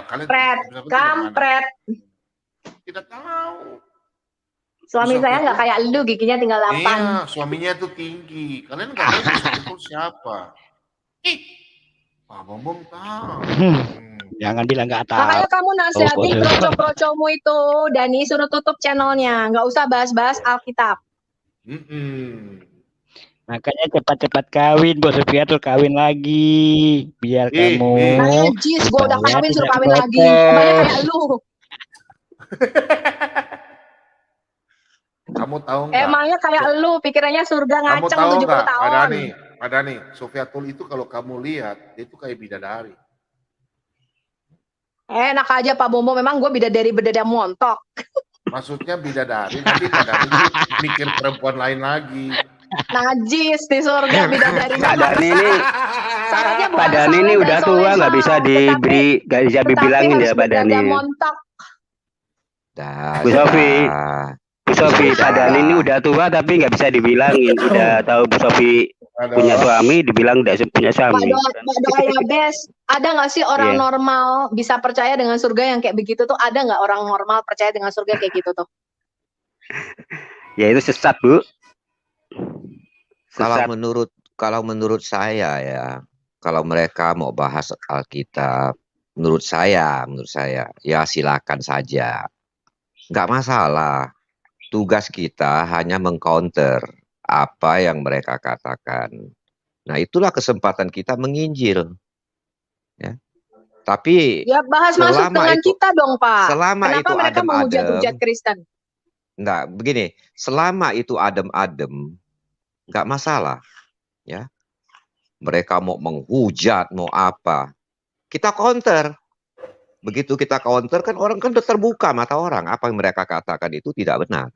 Kalian Pret, Ibu Sofiatul tinggal di mana? kampret. Tidak tahu. Suami Ibu saya Sofiatul- nggak kayak lu, giginya tinggal 8. Iya, suaminya tuh tinggi. Kalian nggak tahu Ibu Sofiatul siapa? Pak Bom tahu. Jangan bilang nggak tahu. Makanya kamu nasihatin Oh, kroco-krocomu itu, Dani, suruh tutup channelnya. Nggak usah bahas-bahas Alkitab. Makanya cepat-cepat kawin, Bos Sofiatul, kawin lagi, biar kamu. Najis, gue udah saya kawin suruh tidak kawin lagi. protes. Banyak kayak lu. Kamu tahu nggak? Emangnya kayak lu, pikirannya surga Kamu ngaceng tahu 70 nggak, tahun. Pak Dani, Sofiatul itu kalau kamu lihat, dia itu kayak bidadari. Enak aja Pak Bombo, memang gue bidadari bedada montok. Maksudnya bidadari, nanti Pak Dani tuh mikir perempuan lain lagi. Najis di surga bidadari. Pak Dani ini, Pak Dani ini udah tua, nggak bisa diberi, nggak bisa dibilangin ya Pak Dani. Montok. Bu Sofi, Bu Sofi, Pak Dani ini udah tua tapi nggak bisa dibilangin. Udah tahu Bu Sofi punya suami, dibilang tidak punya suami. Pak Doa ya Bes, ada nggak sih orang Iya. normal bisa percaya dengan surga yang kayak begitu tuh? Ada nggak orang normal percaya dengan surga kayak gitu tuh? Ya itu sesat, Bu. Kalau menurut saya ya, kalau mereka mau bahas Alkitab, menurut saya ya silakan saja, nggak masalah. Tugas kita hanya mengcounter apa yang mereka katakan. Nah, itulah kesempatan kita menginjil. Ya. Tapi Ya bahas masuk dengan kita dong Pak. selama Kenapa itu mereka adem-adem, menghujat-hujat Kristen? enggak, begini, selama itu adem-adem, nggak masalah. Ya. Mereka mau menghujat, mau apa, kita counter. Begitu kita counter kan orang kan udah terbuka mata orang, apa yang mereka katakan itu tidak benar.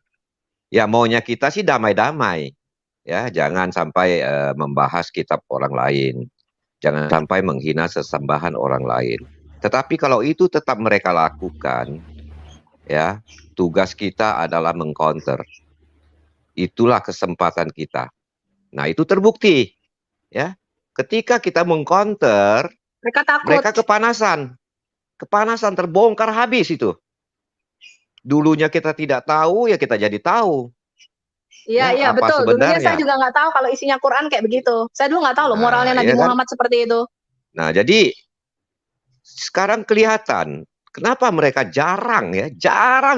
Ya maunya kita sih damai-damai. Ya, jangan sampai membahas kitab orang lain. Jangan sampai menghina sesembahan orang lain. Tetapi kalau itu tetap mereka lakukan, ya, tugas kita adalah mengcounter. Itulah kesempatan kita. Nah, itu terbukti. Ya. Ketika kita mengcounter, Mereka takut. mereka kepanasan. Kepanasan, terbongkar habis itu. Dulunya kita tidak tahu, ya kita jadi tahu. Iya, Ya, iya apa betul. Dulunya sebenarnya? saya juga nggak tahu kalau isinya Quran kayak begitu. Saya dulu nggak tahu loh moralnya Nah, Nabi iya kan? Muhammad seperti itu. Nah, jadi sekarang kelihatan kenapa mereka jarang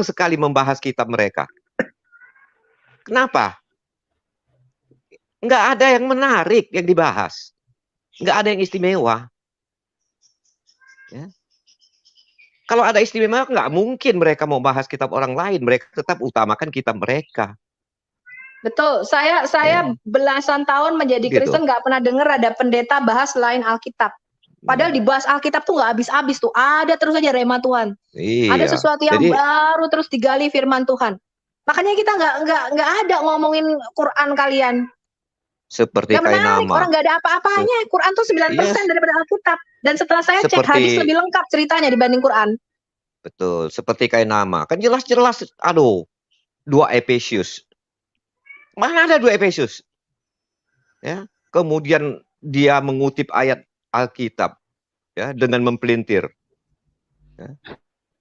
sekali membahas kitab mereka. Kenapa? Nggak ada yang menarik yang dibahas. Nggak ada yang istimewa. Ya. Kalau ada istimewa, nggak mungkin mereka mau bahas kitab orang lain. Mereka tetap utamakan kitab mereka. Betul. Saya belasan tahun menjadi Gitu. Kristen nggak pernah dengar ada pendeta bahas selain Alkitab. Padahal dibahas Alkitab tuh nggak habis-habis tuh. Ada terus aja rema Tuhan. Iya. Ada sesuatu yang Jadi, baru terus digali firman Tuhan. Makanya kita nggak ada ngomongin Quran kalian. seperti Nggak kayak menarik. nama. Orang nggak ada apa-apanya. Quran tuh 9% daripada Alkitab. Dan setelah saya cek Seperti- hadis lebih lengkap ceritanya dibanding Quran. Betul, seperti kayak nama. Kan jelas-jelas, aduh, 2 Efesius. Mana ada 2 Efesius? Ya, kemudian dia mengutip ayat Alkitab ya dengan mempelintir. Ya.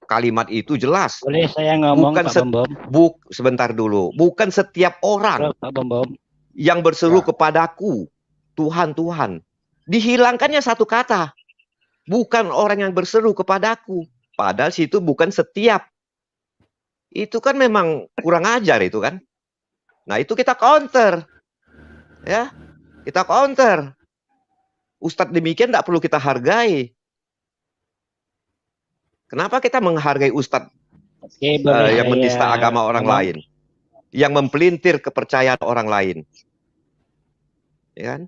Kalimat itu jelas. Boleh saya ngomong Bukan Pak Bom? sebentar dulu. Bukan setiap orang Pak Bom. yang berseru kepadaku, Tuhan, Tuhan. Dihilangkannya satu kata. Bukan orang yang berseru kepadaku. Padahal situ bukan setiap. Itu kan memang kurang ajar itu kan. Nah itu kita counter. Ya, kita counter. Ustadz demikian tidak perlu kita hargai. Kenapa kita menghargai ustadz Oke, boleh yang saya menista agama orang ngomong? lain? Yang mempelintir kepercayaan orang lain. Ya kan?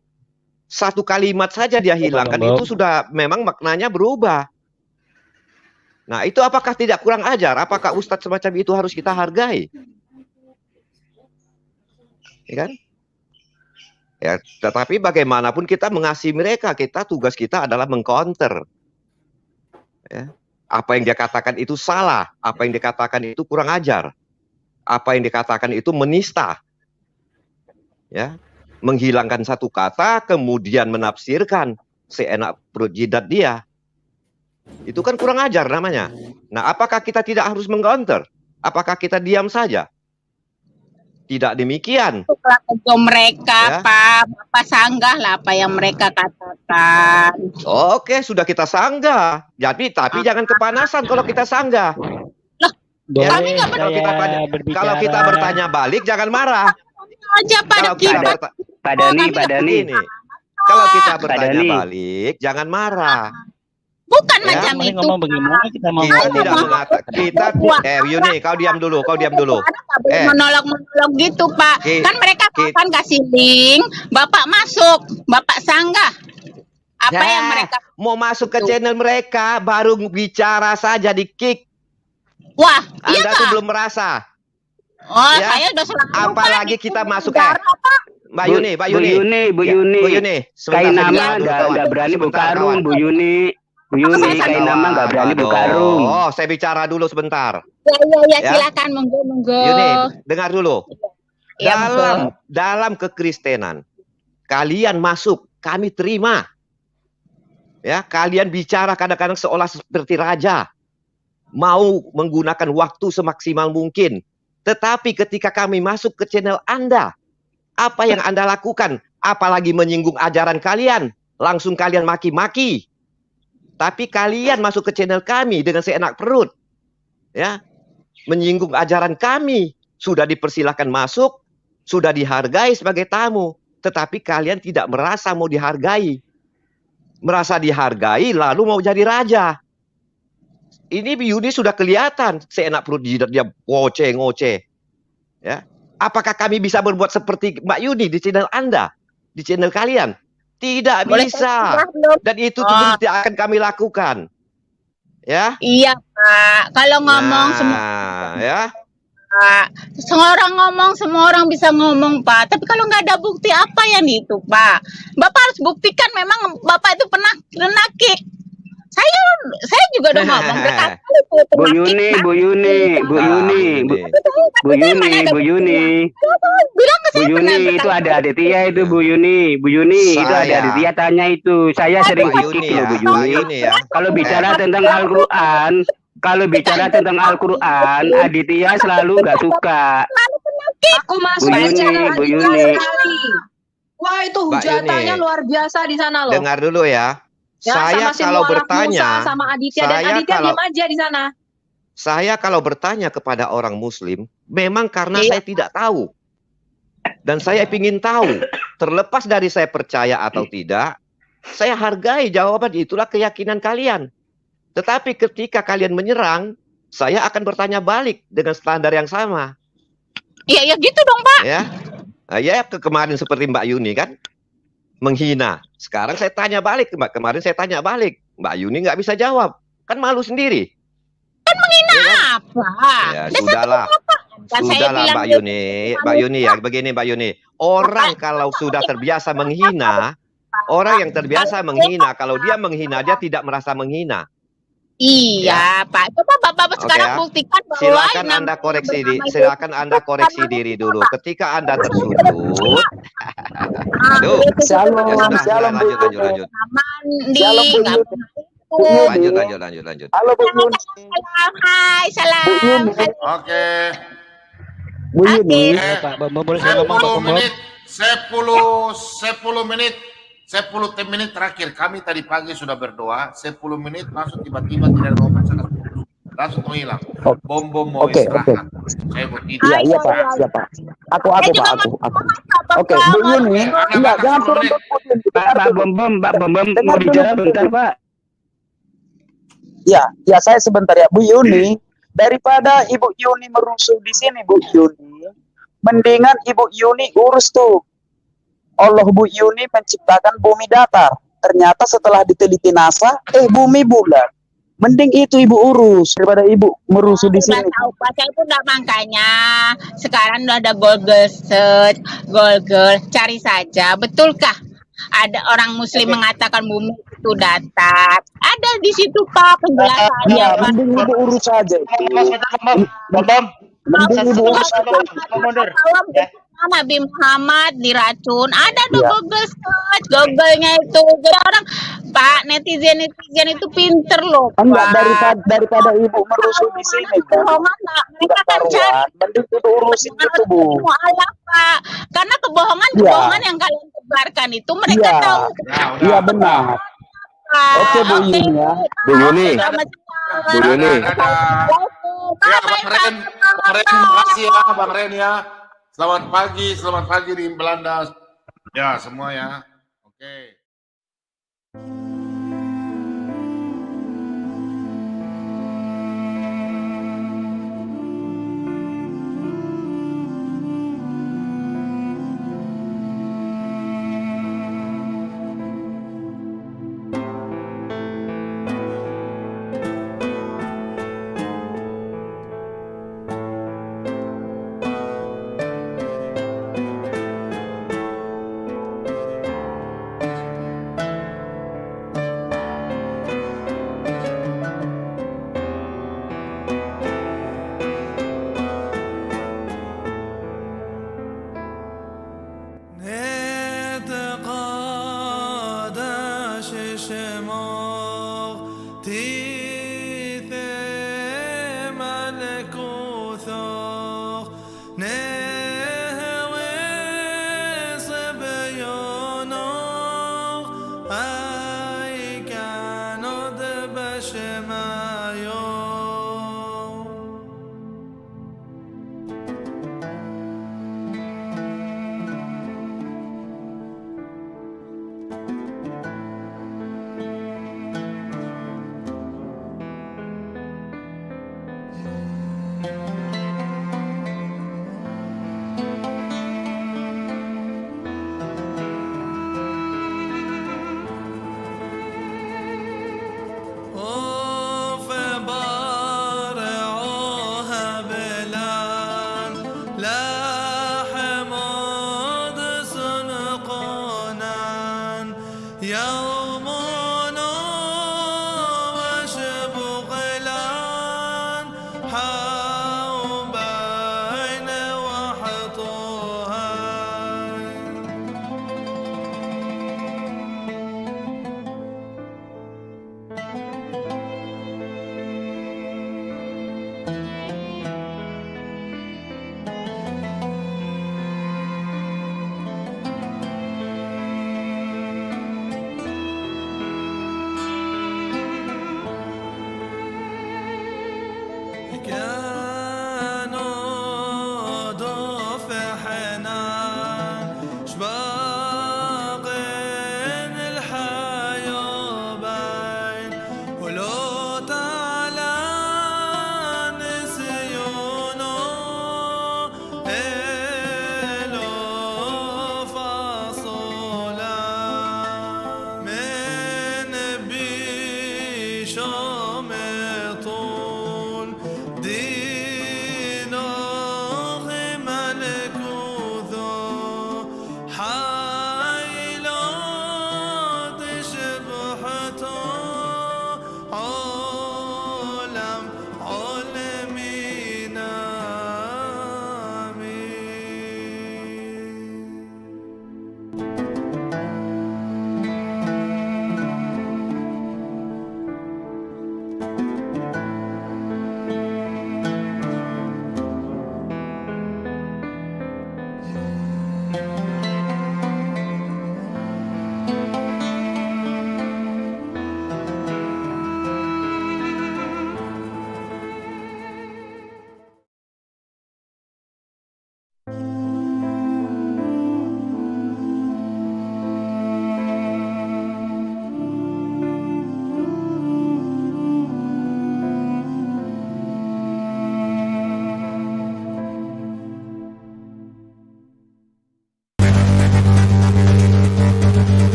Satu kalimat saja dia hilangkan, Bom. itu sudah memang maknanya berubah. Nah, itu apakah tidak kurang ajar? Apakah ustadz semacam itu harus kita hargai? Ya kan? Ya, tetapi bagaimanapun kita mengasihi mereka, tugas kita adalah mengcounter. Ya. Apa yang dia katakan itu salah, apa yang dikatakan itu kurang ajar, apa yang dikatakan itu menista. Ya, menghilangkan satu kata kemudian menafsirkan seenak perut jidat dia. Itu kan kurang ajar namanya. Nah, apakah kita tidak harus mengcounter? Apakah kita diam saja? Tidak demikian. Itu mereka, ya. Pak, Bapak sanggah lah apa yang mereka katakan. Oke, sudah kita sanggah. Jadi, tapi jangan kepanasan kalau kita sanggah. Ya, kalau kita bertanya balik, jangan marah. Aja pada kita. Pak Dani. Kalau kita bertanya balik, jangan marah. Bukan ya, macam itu. Ngomong bagaimana kita mau tidak mengatakan. Yuni, kau diam dulu. Monolog gitu, Pak. Kan mereka akan kasih link, Bapak masuk, Bapak sanggah. Apa yang mereka mau masuk ke channel mereka, baru bicara saja di kick. Wah, Anda tuh belum merasa. Oh, ya? Saya udah selama apalagi kita masuk Mbak Yuni. Bu Yuni. Kain nama nggak berani buka room, Bu Yuni. Kain nama nggak berani buka room. Oh, saya bicara dulu sebentar. Ya, silakan, monggo. Yuni, dengar dulu. Dalam kekristenan, kalian masuk, kami terima. Ya, kalian bicara kadang-kadang seolah seperti raja. Mau menggunakan waktu semaksimal mungkin. Tetapi ketika kami masuk ke channel Anda, apa yang Anda lakukan? Apalagi menyinggung ajaran kalian, langsung kalian maki-maki. Tapi kalian masuk ke channel kami dengan seenak perut. Ya, menyinggung ajaran kami. Sudah dipersilahkan masuk, sudah dihargai sebagai tamu. Tetapi kalian tidak merasa mau dihargai. Merasa dihargai lalu mau jadi raja. Ini Yuni sudah kelihatan seenak perut dia ngoceh. Ya. Apakah kami bisa berbuat seperti Mbak Yuni di channel Anda? Di channel kalian? Tidak bisa. Dan itu tidak akan kami lakukan. Ya? Iya, Pak. Kalau ngomong semua ya. Pak. Seorang ngomong, semua orang bisa ngomong, Pak. Tapi kalau nggak ada bukti apa yang itu, Pak? Bapak harus buktikan memang Bapak itu pernah kena kick. Saya juga udah ngomong Bu Yuni itu ada Aditya itu Bu Yuni itu ada Aditya tanya itu. Saya sering kick loh Bu Yuni. Kalau bicara tentang Al-Quran, Aditya selalu nggak suka. Aku masuk channel Aditya sekali. Wah, itu hujatannya luar biasa di sana loh. Dengar dulu ya. Ya, saya kalau bertanya, sama Aditya dan Aditya diam aja di sana. Saya kalau bertanya kepada orang Muslim, memang karena saya tidak tahu. Dan saya ingin tahu, terlepas dari saya percaya atau tidak, saya hargai jawaban, itulah keyakinan kalian. Tetapi ketika kalian menyerang, saya akan bertanya balik dengan standar yang sama. Iya, gitu dong, Pak. Ya, ya kemarin seperti Mbak Yuni kan, menghina. Sekarang saya tanya balik, kemarin saya tanya balik, Mbak Yuni nggak bisa jawab, kan malu sendiri. Kan menghina ya, kan? Apa? Ya sudahlah, Mbak Yuni ya, begini Mbak Yuni, orang kalau sudah terbiasa menghina, orang yang terbiasa menghina, kalau dia menghina dia tidak merasa menghina. Iya, ya. Pak. Coba Bapak sekarang buktikan bahwa silakan Anda koreksi diri dulu. Ketika Anda tersudut, aduh, lanjut. Lanjut. Halo Bu Yuni. Hai, salam. Bu Yuni. Oke. Bu Yuni. Boleh saya ngomong, Pak? 10 menit terakhir. Kami tadi pagi sudah berdoa. 10 menit langsung tiba-tiba tidak ada obat sangat langsung menghilang. Bom mau istirahat. Saya mau tidur. Iya Pak, siapa? Aku. Oke, Bu Yuni. Enggak, jangan turun. Pak Bom mau bicara bentar, Pak. Ya, saya sebentar ya, Bu Yuni. Daripada Ibu Yuni merusuh di sini, Bu Yuni, mendingan Ibu Yuni urus tuh. Allah Bu Yuni menciptakan bumi datar. Ternyata setelah diteliti NASA, bumi bulat. Mending itu Ibu urus daripada Ibu merusuh di sini. Tahu Pak, saya itu udah makanya sekarang udah ada Google search, Google cari saja. Betulkah ada orang Muslim mengatakan bumi batu datar. Ada di situ Pak penjelasannya. Ya, mending ibu urus saja itu. Mending ibu urus saja. Nabi Muhammad diracun. Ada di Google search, Google-nya itu. Jadi orang Pak netizen itu pinter loh. Enggak, daripada ibu merusuh di sini kan. Mereka kan cari. Mending ibu urusin itu Bu. Pak. Karena kebohongan yang kalian sebarkan itu mereka tahu. Iya benar. Oke Bu Yuni ya. Bu Yuni. Bu Yuni. Ya Bang Ren, makasih ya Bang Ren ya. Selamat pagi di Belanda. Ya semua ya. Oke. يا